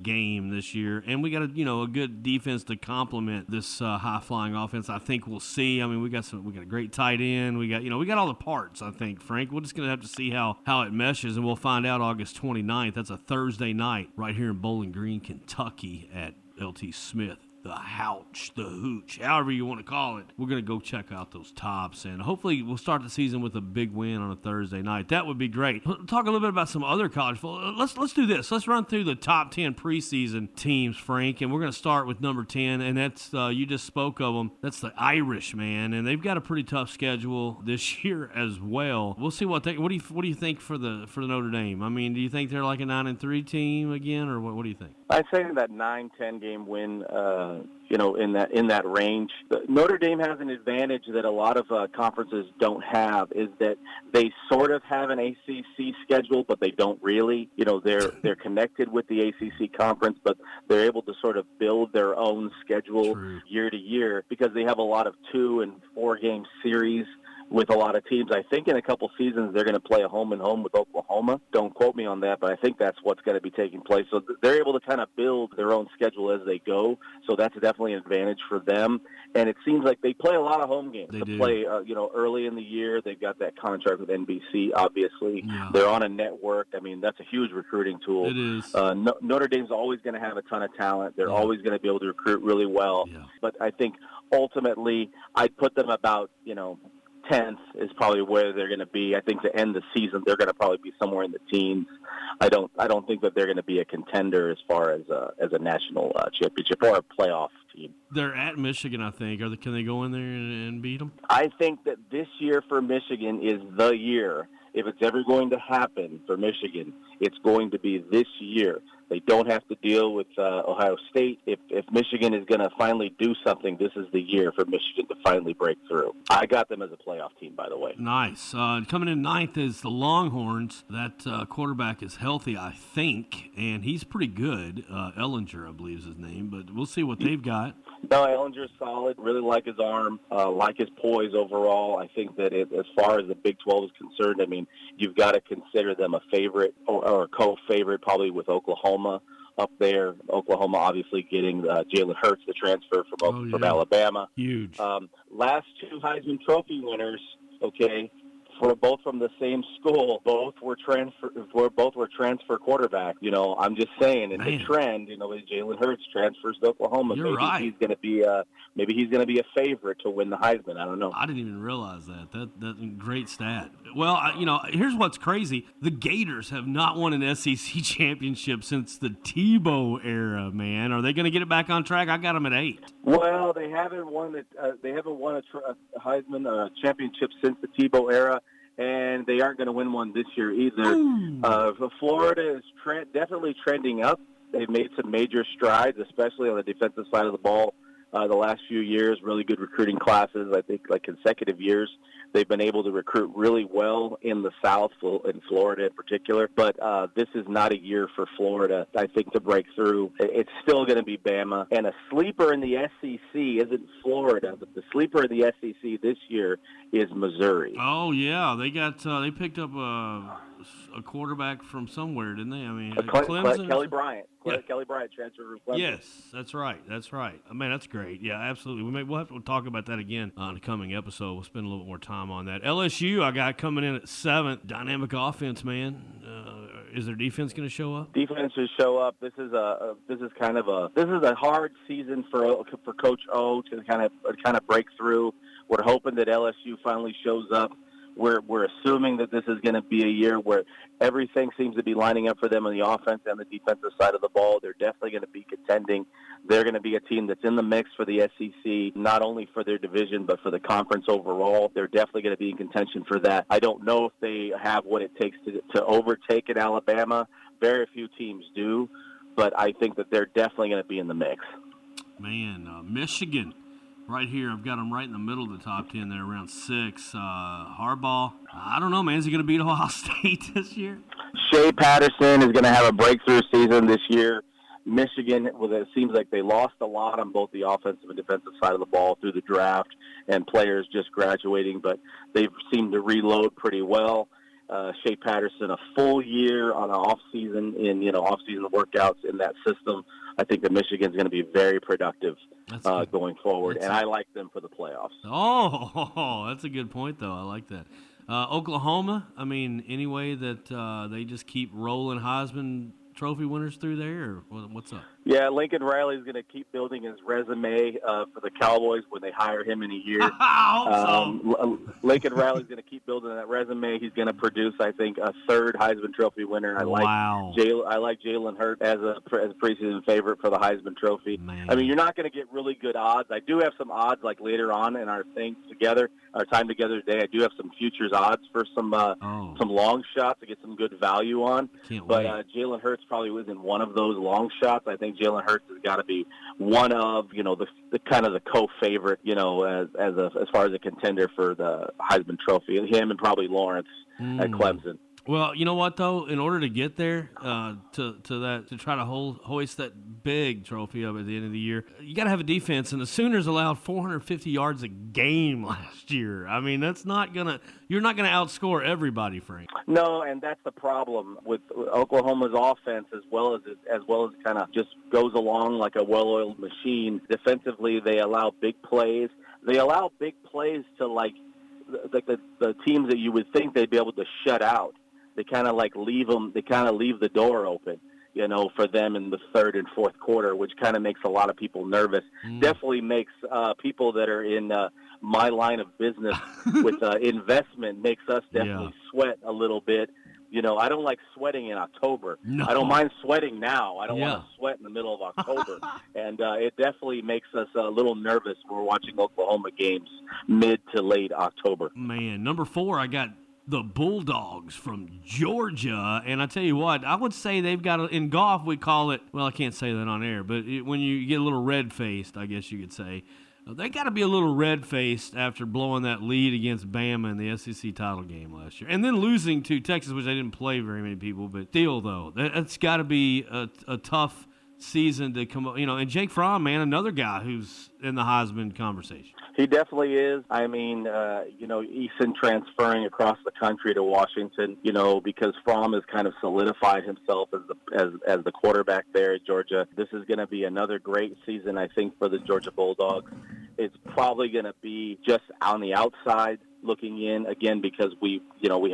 game this year, and we got a good defense to complement this high-flying offense. I think we'll see. I mean, we got a great tight end. We got all the parts. I think, Frank. We're just gonna have to see how it meshes, and we'll find out August 29th. That's a Thursday night right here in Bowling Green, Kentucky, at LT Smith. The Houch, the Hooch, however you want to call it. We're going to go check out those tops, and hopefully we'll start the season with a big win on a Thursday night. That would be great. Talk a little bit about some other college football. Let's do this. Let's run through the top 10 preseason teams, Frank, and we're going to start with number 10, and that's, you just spoke of them. That's the Irish, man, and they've got a pretty tough schedule this year as well. We'll see what do you think for the Notre Dame? I mean, do you think they're like a 9-3 team again, or what do you think? I'd say that 9-10 game win, in that range. Notre Dame has an advantage that a lot of conferences don't have, is that they sort of have an ACC schedule, but they don't really. They're connected with the ACC conference, but they're able to sort of build their own schedule year to year because they have a lot of 2- and 4-game series with a lot of teams. I think in a couple seasons they're going to play a home-and-home with Oklahoma. Don't quote me on that, but I think that's what's going to be taking place. So they're able to kind of build their own schedule as they go, so that's definitely an advantage for them. And it seems like they play a lot of home games. They play, early in the year. They've got that contract with NBC, obviously. Yeah. They're on a network. I mean, that's a huge recruiting tool. It is. Notre Dame's always going to have a ton of talent. They're always going to be able to recruit really well. Yeah. But I think ultimately I'd put them about, 10th is probably where they're going to be. I think to end the season, they're going to probably be somewhere in the teens. I don't think that they're going to be a contender as far as a national championship or a playoff team. They're at Michigan, I think. Can they go in there and beat them? I think that this year for Michigan is the year. If it's ever going to happen for Michigan, it's going to be this year. They don't have to deal with Ohio State. If Michigan is going to finally do something, this is the year for Michigan to finally break through. I got them as a playoff team, by the way. Nice. Coming in 9th is the Longhorns. That quarterback is healthy, I think, and he's pretty good. Ellinger, I believe is his name, but we'll see what they've got. No, Ellinger's solid. Really like his arm, like his poise overall. I think that as far as the Big 12 is concerned, I mean, you've got to consider them a favorite or a co-favorite probably with Oklahoma up there. Oklahoma obviously getting Jalen Hurts, the transfer from Alabama. Huge. Last 2 Heisman Trophy winners, both from the same school. Both were transfer quarterback. I'm just saying, in the trend, Jalen Hurts transfers to Oklahoma. You're right. He's going to be a favorite to win the Heisman. I don't know. I didn't even realize that. That's a great stat. Well, here's what's crazy: the Gators have not won an SEC championship since the Tebow era. Man, are they going to get it back on track? I got them at 8. Well, they haven't won it. They haven't won a Heisman championship since the Tebow era. And they aren't going to win one this year either. Florida is definitely trending up. They've made some major strides, especially on the defensive side of the ball. The last few years, really good recruiting classes. I think like consecutive years, they've been able to recruit really well in the South, in Florida in particular. But this is not a year for Florida, I think, to break through. It's still going to be Bama. And a sleeper in the SEC isn't Florida, but the sleeper in the SEC this year is Missouri. Oh, yeah. They picked up a quarterback from somewhere, didn't they? I mean, Clemson? Kelly Bryant. Yeah. Kelly Bryant transferred from Clemson. Yes, that's right. I mean, that's great. Yeah, absolutely. We'll have to talk about that again on a coming episode. We'll spend a little bit more time on that. LSU, I got coming in at 7th. Dynamic offense, man. Is their defense going to show up? Defense will show up. This is a hard season for Coach O to kind of break through. We're hoping that LSU finally shows up We're assuming that this is going to be a year where everything seems to be lining up for them on the offense and the defensive side of the ball. They're definitely going to be contending. They're going to be a team that's in the mix for the SEC, not only for their division, but for the conference overall. They're definitely going to be in contention for that. I don't know if they have what it takes to overtake at Alabama. Very few teams do, but I think that they're definitely going to be in the mix. Man, Michigan. Right here, I've got them right in the middle of the top 10 there, around 6. Harbaugh, I don't know, man. Is he going to beat Ohio State this year? Shea Patterson is going to have a breakthrough season this year. Michigan, well, it seems like they lost a lot on both the offensive and defensive side of the ball through the draft and players just graduating, but they've seemed to reload pretty well. Shea Patterson, a full year on an off-season off-season workouts in that system. I think that Michigan's going to be very productive going forward, and I like them for the playoffs. Oh, that's a good point, though. I like that. Oklahoma, I mean, any way that they just keep rolling Heisman Trophy winners through there, or what's up? Yeah, Lincoln Riley's going to keep building his resume for the Cowboys when they hire him in a year. Lincoln Riley's going to keep building that resume. He's going to produce, I think, a third Heisman Trophy winner. I like Jalen Hurts as a preseason favorite for the Heisman Trophy. Man. I mean, you're not going to get really good odds. I do have some odds like later on in our time together today. I do have some futures odds for some long shots to get some good value on. But Jalen Hurts probably wasn't one of those long shots. I think Jalen Hurts has got to be one of, the kind of the co-favorite, as far as a contender for the Heisman Trophy. Him and probably Lawrence at Clemson. Well, you know what though? In order to get there, to try to hoist that big trophy up at the end of the year, you got to have a defense. And the Sooners allowed 450 yards a game last year. I mean, you're not gonna outscore everybody, Frank. No, and that's the problem with Oklahoma's offense, as well as kind of just goes along like a well-oiled machine. Defensively, they allow big plays. They allow big plays to the teams that you would think they'd be able to shut out. They kind of leave the door open, for them in the third and fourth quarter, which kind of makes a lot of people nervous. Definitely makes people that are in my line of business with investment, makes us definitely sweat a little bit. I don't like sweating in October. No. I don't mind sweating now. I don't want to sweat in the middle of October. And it definitely makes us a little nervous when we're watching Oklahoma games mid to late October. Man, number 4, I got the Bulldogs from Georgia. And I tell you what, I would say they've got, in golf, we call it, well, I can't say that on air, but when you get a little red-faced, I guess you could say, they got to be a little red-faced after blowing that lead against Bama in the SEC title game last year. And then losing to Texas, which they didn't play very many people, but still, though, that's got to be a tough season to come up. And Jake Fromm, man, another guy who's in the Heisman conversation. He definitely is. I mean, Eason transferring across the country to Washington, because Fromm has kind of solidified himself as the quarterback there at Georgia. This is going to be another great season, I think, for the Georgia Bulldogs. It's probably going to be just on the outside looking in, again, because we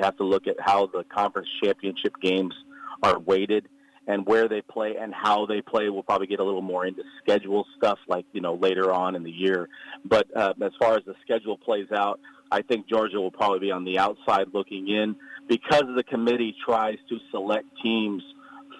have to look at how the conference championship games are weighted. And where they play and how they play, we'll probably get a little more into schedule stuff later on in the year. But as far as the schedule plays out, I think Georgia will probably be on the outside looking in because the committee tries to select teams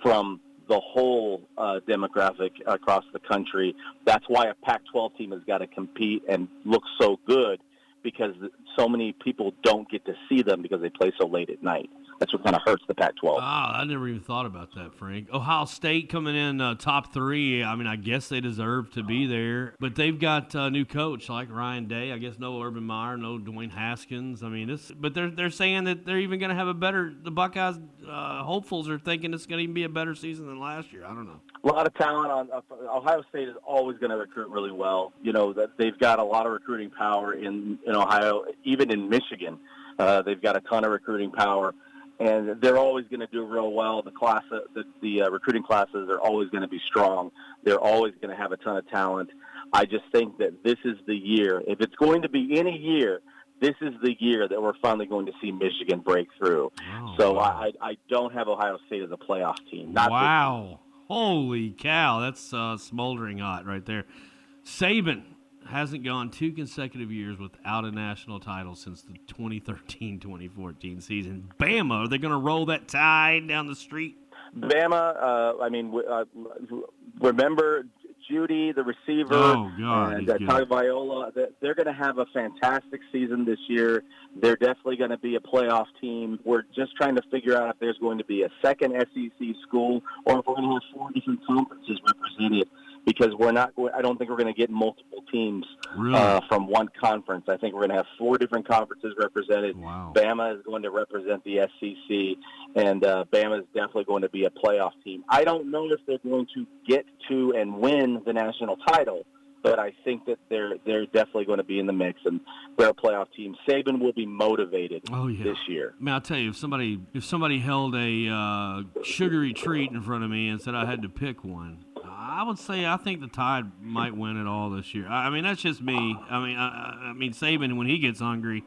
from the whole demographic across the country. That's why a Pac-12 team has got to compete and look so good, because so many people don't get to see them because they play so late at night. That's what kind of hurts the Pac-12. I never even thought about that, Frank. Ohio State coming in top 3. I mean, I guess they deserve to be there. But they've got a new coach like Ryan Day. I guess no Urban Meyer, no Dwayne Haskins. I mean, but they're saying that they're even going to have the Buckeyes hopefuls are thinking it's going to even be a better season than last year. I don't know. A lot of talent on Ohio State is always going to recruit really well. That they've got a lot of recruiting power in Ohio, even in Michigan. They've got a ton of recruiting power. And they're always going to do real well. The recruiting classes are always going to be strong. They're always going to have a ton of talent. I just think that this is the year. If it's going to be any year, this is the year that we're finally going to see Michigan break through. Oh, so wow. I don't have Ohio State as a playoff team. Wow. Holy cow. That's smoldering hot right there. Saban hasn't gone 2 consecutive years without a national title since the 2013-2014 season. Bama, are they going to roll that tide down the street? Bama, remember Judy, the receiver, and Tagovailoa. They're going to have a fantastic season this year. They're definitely going to be a playoff team. We're just trying to figure out if there's going to be a second SEC school or if we're going to have 4 different conferences represented. Because I don't think we're going to get multiple teams from one conference. I think we're going to have 4 different conferences represented. Wow. Bama is going to represent the SEC, and Bama is definitely going to be a playoff team. I don't know if they're going to get to and win the national title, but I think that they're definitely going to be in the mix, and they're a playoff team. Saban will be motivated this year. I mean, I'll tell you, if somebody held a sugary treat in front of me and said I had to pick one, I would say I think the Tide might win it all this year. I mean, that's just me. I mean, Saban, when he gets hungry,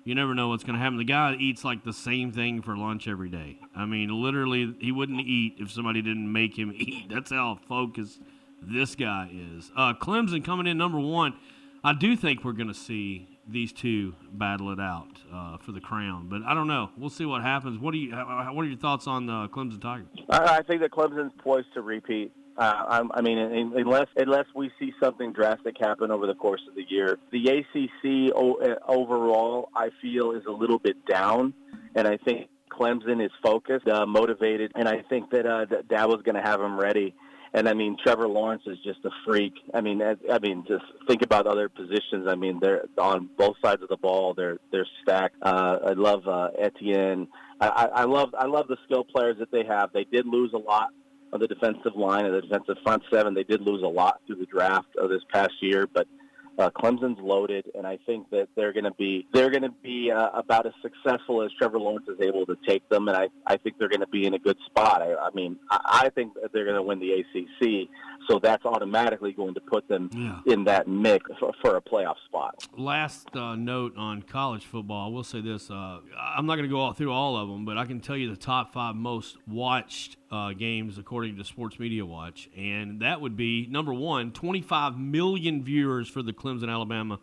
you never know what's going to happen. The guy eats like the same thing for lunch every day. I mean, literally, he wouldn't eat if somebody didn't make him eat. That's how focused this guy is. Clemson coming in number 1. I do think we're going to see these two battle it out for the crown, but I don't know. We'll see what happens. What are your thoughts on the Clemson Tigers? I think that Clemson's poised to repeat. I mean, unless we see something drastic happen over the course of the year. The ACC overall, I feel, is a little bit down, and I think Clemson is focused, motivated, and I think that Dabo's going to have them ready. And I mean, Trevor Lawrence is just a freak. I mean, just think about other positions. I mean, they're on both sides of the ball. They're stacked. I love Etienne. I love the skill players that they have. They did lose a lot of the defensive line and the defensive front seven. They did lose a lot through the draft of this past year, but Clemson's loaded, and I think that they're going to be about as successful as Trevor Lawrence is able to take them, and I think they're going to be in a good spot. I think that they're going to win the ACC, so that's automatically going to put them in that mix for a playoff spot. Last note on college football, I will say this. I'm not going to go through all of them, but I can tell you the top 5 most watched games according to Sports Media Watch, and that would be number 1, 25 million viewers for the Clemson Alabama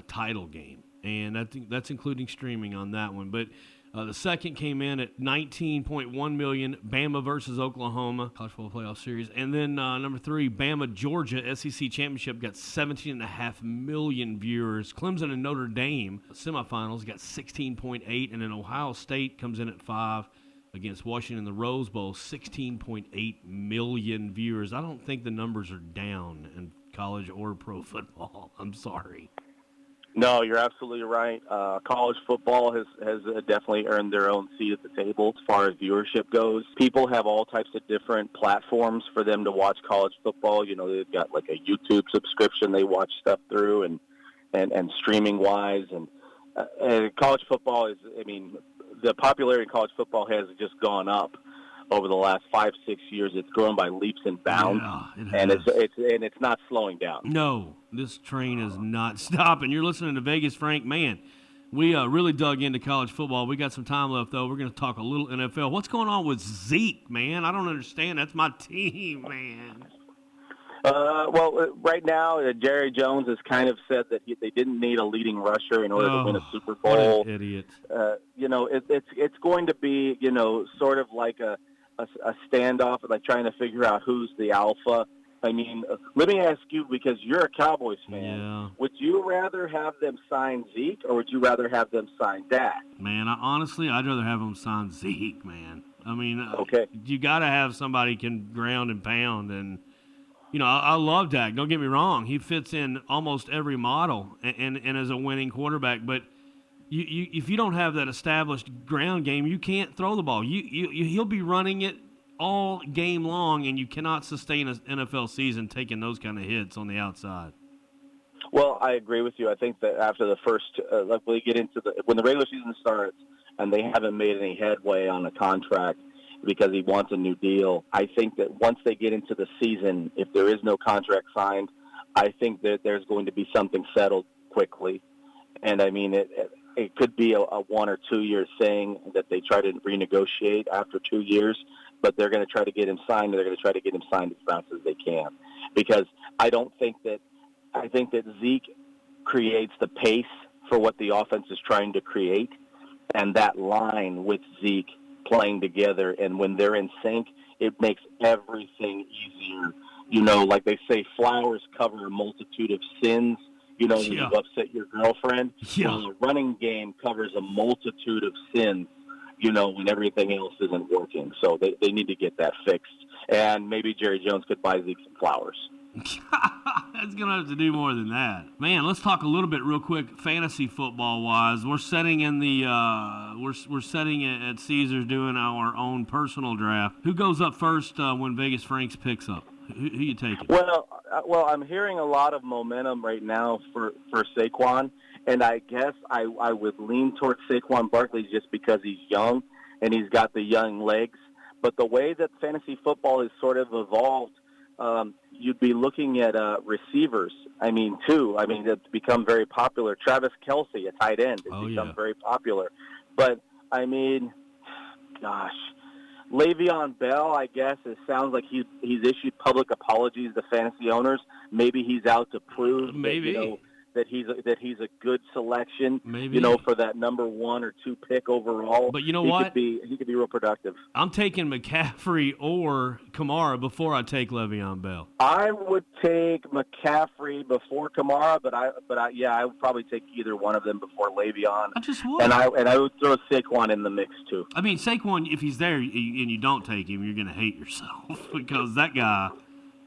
title game, and I think that's including streaming on that one. But the second came in at 19.1 million, Bama versus Oklahoma college football playoff series, and then number 3, Bama Georgia SEC championship got 17.5 million viewers. Clemson and Notre Dame semifinals got 16.8, and then Ohio State comes in at 5. Against Washington in the Rose Bowl, 16.8 million viewers. I don't think the numbers are down in college or pro football. I'm sorry. No, you're absolutely right. College football has definitely earned their own seat at the table as far as viewership goes. People have all types of different platforms for them to watch college football. You know, they've got like a YouTube subscription they watch stuff through, and streaming-wise. And college football is, I mean, the popularity of college football has just gone up over the last 5-6 years. It's grown by leaps and bounds, and it's not slowing down. No, this train is not stopping. You're listening to Vegas Frank. Man, we really dug into college football. We got some time left, though. We're going to talk a little NFL. What's going on with Zeke, man? I don't understand. That's my team, man. Well, right now, Jerry Jones has kind of said that they didn't need a leading rusher in order to win a Super Bowl. What an idiot. You know, it's going to be, you know, sort of like a standoff, like trying to figure out who's the alpha. I mean, let me ask you, because you're a Cowboys fan, would you rather have them sign Zeke or would you rather have them sign Dak? Man, honestly, I'd rather have them sign Zeke, man. I mean, you got to have somebody can ground and pound, and you know, I love Dak. Don't get me wrong; he fits in almost every model, and as a winning quarterback. But if you don't have that established ground game, you can't throw the ball. He'll be running it all game long, and you cannot sustain an NFL season taking those kind of hits on the outside. Well, I agree with you. I think that after the first, we get into when the regular season starts, and they haven't made any headway on a contract because he wants a new deal. I think that once they get into the season, if there is no contract signed, I think that there's going to be something settled quickly. And, I mean, it could be a 1 or 2 year thing that they try to renegotiate after 2 years, but they're going to try to get him signed, and they're going to try to get him signed as fast as they can. Because I don't think that I think that Zeke creates the pace for what the offense is trying to create, and that line with Zeke playing together, and when they're in sync, it makes everything easier. You know, like they say, flowers cover a multitude of sins, you know, when you've upset your girlfriend. Well, the running game covers a multitude of sins, you know, when everything else isn't working. So they need to get that fixed. And maybe Jerry Jones could buy Zeke some flowers. That's going to have to do more than that. Man, let's talk a little bit real quick fantasy football-wise. We're setting in the we're setting it at Caesars doing our own personal draft. Who goes up first when Vegas Franks picks up? Who you taking? Well, I'm hearing a lot of momentum right now for Saquon, and I guess I would lean towards Saquon Barkley just because he's young and he's got the young legs. But the way that fantasy football has sort of evolved, you'd be looking at receivers. It's become very popular. Travis Kelce, a tight end, has become very popular. But, Le'Veon Bell, I guess, it sounds like he's issued public apologies to fantasy owners. Maybe he's out to prove that he's a good selection, for that number 1 or 2 pick overall. But you know what? He could be real productive. I'm taking McCaffrey or Kamara before I take Le'Veon Bell. I would take McCaffrey before Kamara, but I would probably take either one of them before Le'Veon. I just would. And I would throw Saquon in the mix too. I mean, Saquon, if he's there and you don't take him, you're going to hate yourself because that guy.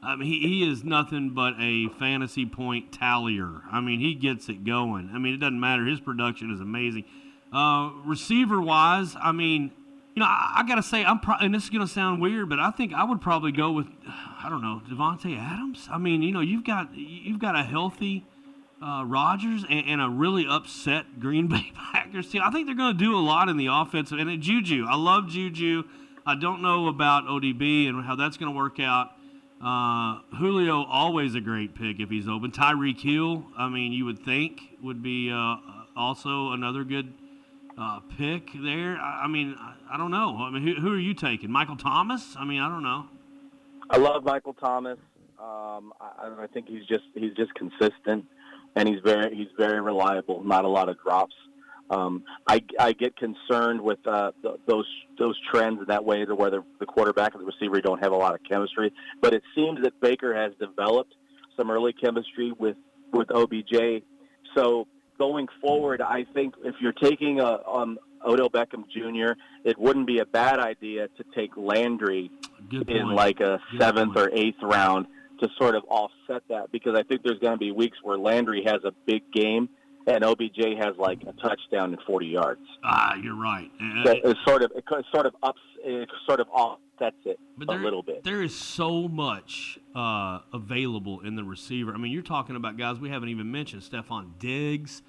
I mean, he is nothing but a fantasy point tallier. I mean, he gets it going. I mean, it doesn't matter. His production is amazing. Receiver-wise, I mean, I got to say, and this is going to sound weird, but I think I would probably go with, Devontae Adams. I mean, you've got a healthy Rodgers and a really upset Green Bay Packers team. I think they're going to do a lot in the offensive. And Juju, I love Juju. I don't know about ODB and how that's going to work out. Julio, always a great pick if he's open. Tyreek Hill, I mean, you would think would be also another good pick there. I don't know. I mean, who are you taking? Michael Thomas? I mean, I don't know. I love Michael Thomas. I think he's just consistent, and he's very reliable. Not a lot of drops. I get concerned with those trends in that way, to where the quarterback and the receiver don't have a lot of chemistry. But it seems that Baker has developed some early chemistry with OBJ. So going forward, I think if you're taking Odell Beckham Jr., it wouldn't be a bad idea to take Landry in like a 7th or 8th round to sort of offset that, because I think there's going to be weeks where Landry has a big game and OBJ has like a touchdown and 40 yards. You're right. It sort of offsets it a little bit. There is so much available in the receiver. I mean, you're talking about guys we haven't even mentioned: Stephon Diggs,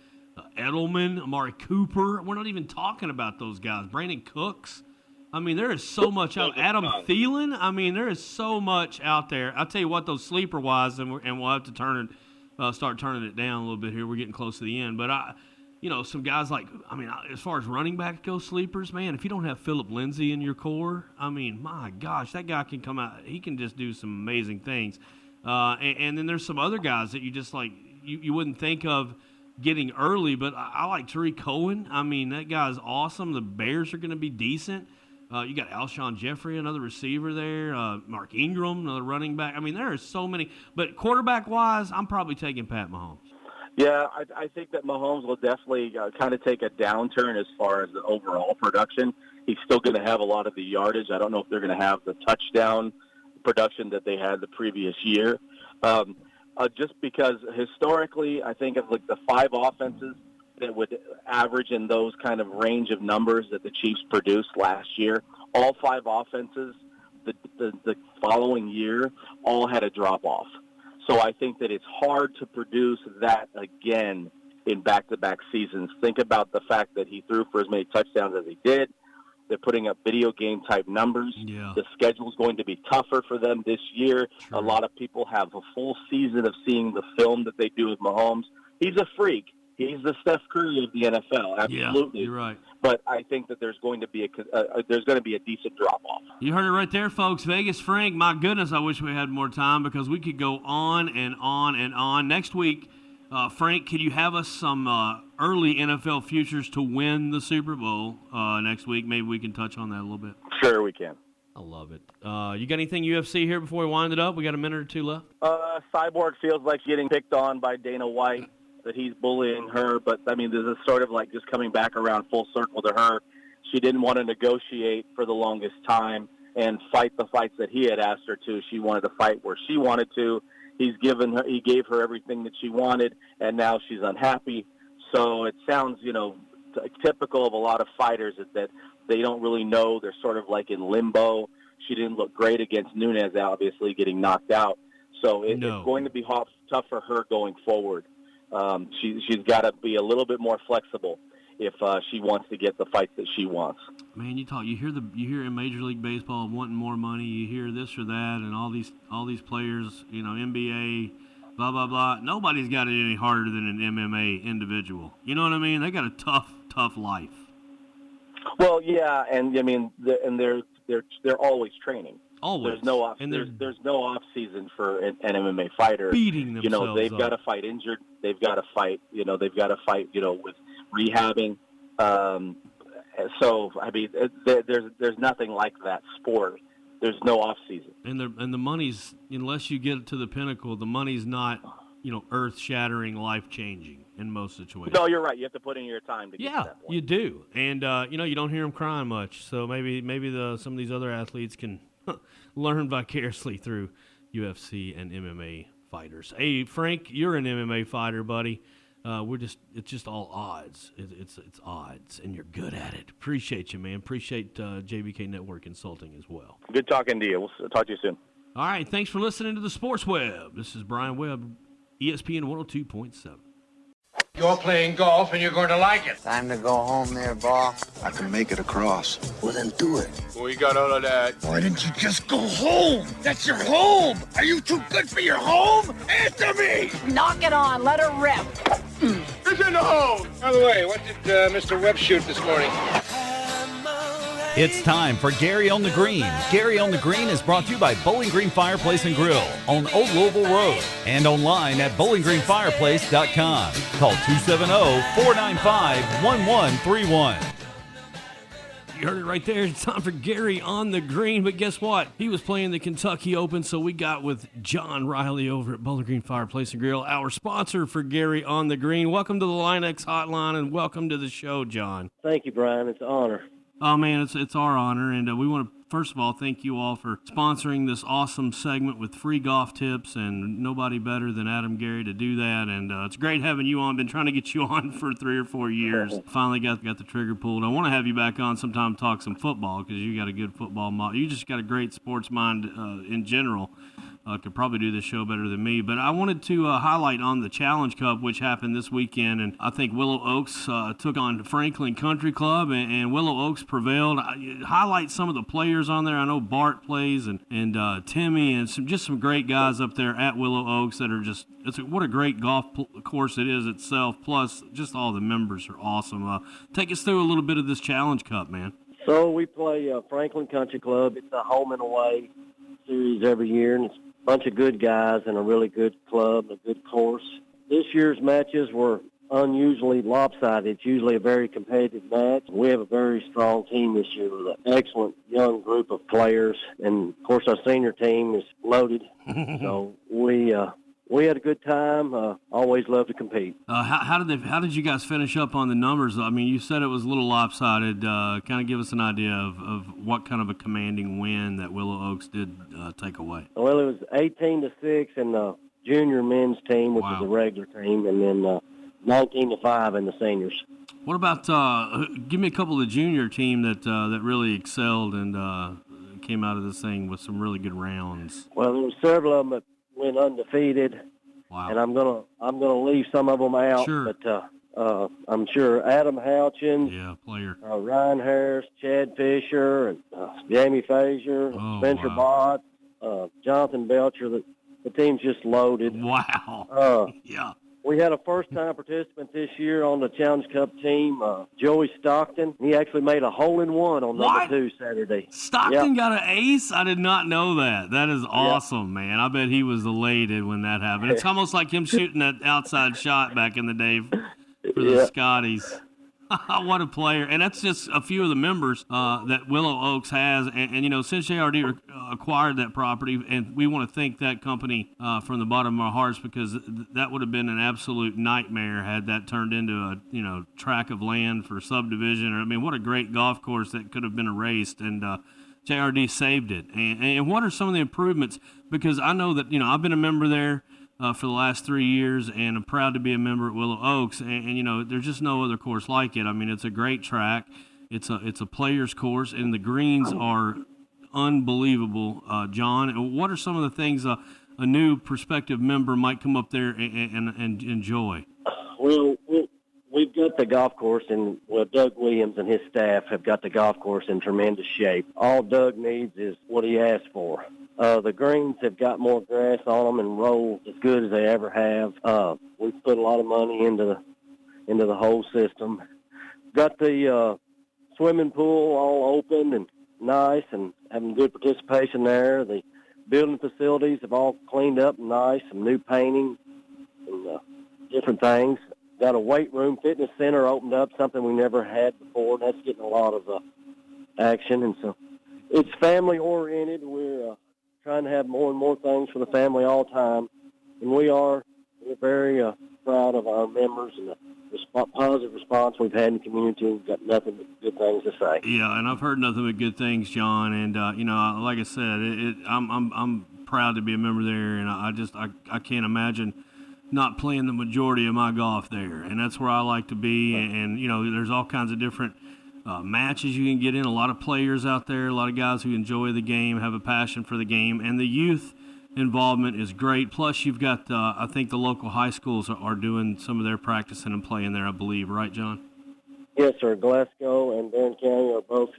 Edelman, Amari Cooper. We're not even talking about those guys. Brandon Cooks. I mean, there is so much out. Adam Thielen. I mean, there is so much out there. I'll tell you what, those sleeper wise, and we'll have to start turning it down a little bit here. We're getting close to the end, but some guys like, as far as running backs go, sleepers, man. If you don't have Phillip Lindsay in your core, I mean, my gosh, that guy can come out. He can just do some amazing things. And then there's some other guys that you just like you wouldn't think of getting early, but I like Tariq Cohen. I mean, that guy's awesome. The Bears are going to be decent. You got Alshon Jeffrey, another receiver there. Mark Ingram, another running back. I mean, there are so many. But quarterback-wise, I'm probably taking Pat Mahomes. Yeah, I think that Mahomes will definitely kind of take a downturn as far as the overall production. He's still going to have a lot of the yardage. I don't know if they're going to have the touchdown production that they had the previous year. Just because historically, I think of like the 5 offenses that would average in those kind of range of numbers that the Chiefs produced last year, all 5 offenses the following year all had a drop-off. So I think that it's hard to produce that again in back-to-back seasons. Think about the fact that he threw for as many touchdowns as he did. They're putting up video game-type numbers. Yeah. The schedule's going to be tougher for them this year. True. A lot of people have a full season of seeing the film that they do with Mahomes. He's a freak. He's the Steph Curry of the NFL, absolutely. Yeah, you're right. But I think that there's going to be a decent drop off. You heard it right there, folks. Vegas Frank. My goodness, I wish we had more time because we could go on and on and on. Next week, Frank, can you have us some early NFL futures to win the Super Bowl next week? Maybe we can touch on that a little bit. Sure, we can. I love it. You got anything UFC here before we wind it up? We got a minute or two left. Cyborg feels like getting picked on by Dana White, that he's bullying her. But, I mean, this is sort of like just coming back around full circle to her. She didn't want to negotiate for the longest time and fight the fights that he had asked her to. She wanted to fight where she wanted to. He gave her everything that she wanted, and now she's unhappy. So it sounds, typical of a lot of fighters is that they don't really know. They're sort of like in limbo. She didn't look great against Nunes, obviously, getting knocked out. So it's going to be tough for her going forward. She's got to be a little bit more flexible if she wants to get the fights that she wants. Man, you hear in Major League Baseball wanting more money. You hear this or that, and all these players, NBA, blah blah blah. Nobody's got it any harder than an MMA individual. You know what I mean? They got a tough life. Well, yeah, and I mean, they're always training. Always. There's no off season for an MMA fighter. Beating themselves they've got to fight injured. They've got to fight. They've got to fight. With rehabbing. So I mean, there's nothing like that sport. There's no off season. And the money's, unless you get to the pinnacle, the money's not earth shattering, life changing in most situations. No, you're right. You have to put in your time to get to that point. You do. And you don't hear them crying much. So maybe some of these other athletes can learn vicariously through UFC and MMA fighters. Hey, Frank, you're an MMA fighter, buddy. It's just all odds. It's odds, and you're good at it. Appreciate you, man. Appreciate JBK Network Consulting as well. Good talking to you. We'll talk to you soon. All right, thanks for listening to the Sports Web. This is Brian Webb, ESPN 102.7. You're playing golf, and you're going to like it. Time to go home there, boss. I can make it across. Well, then do it. We got all of that. Why didn't you just go home? That's your home. Are you too good for your home? Answer me. Knock it on. Let her rip. It's in the hole. By the way, what did Mr. Webb shoot this morning? It's time for Gary on the Green. Gary on the Green is brought to you by Bowling Green Fireplace and Grill on Old Louisville Road and online at bowlinggreenfireplace.com. Call 270-495-1131. You heard it right there. It's time for Gary on the Green. But guess what? He was playing the Kentucky Open, so we got with John Riley over at Bowling Green Fireplace and Grill, our sponsor for Gary on the Green. Welcome to the Line-X Hotline, and welcome to the show, John. Thank you, Brian. It's an honor. Oh, man, it's our honor, and we want to, first of all, thank you all for sponsoring this awesome segment with free golf tips, and nobody better than Adam Gary to do that, and it's great having you on. Been trying to get you on for 3 or 4 years. Finally got the trigger pulled. I want to have you back on sometime to talk some football, because you got a good football mind. You just got a great sports mind in general. Could probably do this show better than me, but I wanted to highlight on the Challenge Cup, which happened this weekend, and I think Willow Oaks took on Franklin Country Club, and Willow Oaks prevailed. Highlight some of the players on there. I know Bart plays, and Timmy, and some great guys up there at Willow Oaks that are just, what a great golf course it is itself, plus just all the members are awesome. Take us through a little bit of this Challenge Cup, man. So we play Franklin Country Club. It's a home and away series every year, and it's bunch of good guys and a really good club, a good course. This year's matches were unusually lopsided. It's usually a very competitive match. We have a very strong team this year with an excellent young group of players, and of course our senior team is loaded. So we had a good time. Always love to compete. How did you guys finish up on the numbers? I mean, you said it was a little lopsided. Kind of give us an idea of what kind of a commanding win that Willow Oaks did take away. Well, it was 18-6 in the junior men's team, which is the regular team, and then 19-5 in the seniors. What about give me a couple of the junior team that really excelled and came out of this thing with some really good rounds? Well, there were several of them that went undefeated. Wow. And I'm gonna leave some of them out. Sure. But I'm sure Adam Houchins, player, Ryan Harris, Chad Fisher, and Jamie Frazier, Spencer Bott, Jonathan Belcher. The team's just loaded. Wow. Yeah. We had a first-time participant this year on the Challenge Cup team, Joey Stockton. He actually made a hole-in-one on number 2 Saturday. Stockton got an ace? I did not know that. That is awesome, man. I bet he was elated when that happened. It's almost like him shooting that outside shot back in the day for the Scotties. What a player. And that's just a few of the members that Willow Oaks has. And you know, since JRD acquired that property, and we want to thank that company from the bottom of our hearts, because that would have been an absolute nightmare had that turned into a tract of land for subdivision. Or I mean, what a great golf course that could have been erased. And JRD saved it. And what are some of the improvements? Because I know that, I've been a member there for the last 3 years, and I'm proud to be a member at Willow Oaks. And there's just no other course like it. I mean, it's a great track. It's a player's course, and the greens are unbelievable, John. And what are some of the things a new prospective member might come up there and enjoy? Well, we've got the golf course, and Doug Williams and his staff have got the golf course in tremendous shape. All Doug needs is what he asked for. The greens have got more grass on them and roll as good as they ever have. We've put a lot of money into the whole system. Got the swimming pool all open and nice, and having good participation there. The building facilities have all cleaned up and nice, some new painting and different things. Got a weight room, fitness center opened up, something we never had before. That's getting a lot of action, and so it's family oriented. We're trying to have more and more things for the family all the time, and we're very proud of our members and the positive response we've had in the community. We've got nothing but good things to say. Yeah, and I've heard nothing but good things, John. And like I said, I'm proud to be a member there, and I can't imagine not playing the majority of my golf there, and that's where I like to be. And there's all kinds of different matches you can get in. A lot of players out there, a lot of guys who enjoy the game, have a passion for the game, and the youth involvement is great. Plus, you've got, I think the local high schools are doing some of their practicing and playing there, I believe. Right, John? Yes, sir. Glasgow and Barron County are both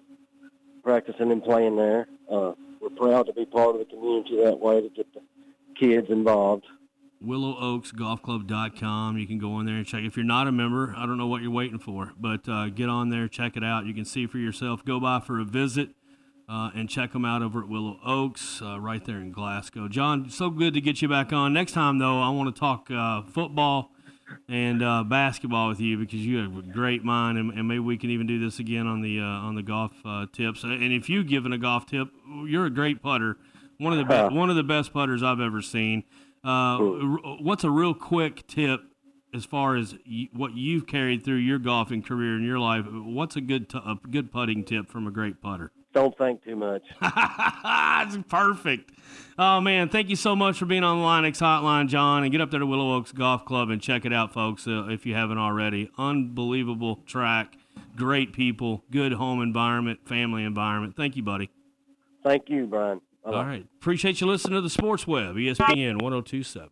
practicing and playing there. We're proud to be part of the community that way to get the kids involved. WillowOaksGolfClub.com. You can go in there and check. If you're not a member, I don't know what you're waiting for, but get on there, check it out. You can see for yourself. Go by for a visit and check them out over at Willow Oaks right there in Glasgow. John, so good to get you back on. Next time, though, I want to talk football and basketball with you, because you have a great mind, and maybe we can even do this again on the golf tips. And if you've given a golf tip, you're a great putter. One of the best putters I've ever seen. What's a real quick tip as far as what you've carried through your golfing career in your life? What's a good putting tip from a great putter? Don't think too much. That's perfect. Oh, man, thank you so much for being on the Linex Hotline, John, and get up there to Willow Oaks Golf Club and check it out, folks, if you haven't already. Unbelievable track, great people, good home environment, family environment. Thank you, buddy. Thank you, Brian. Bye-bye. All right. Appreciate you listening to the Sports Web, ESPN 102.7.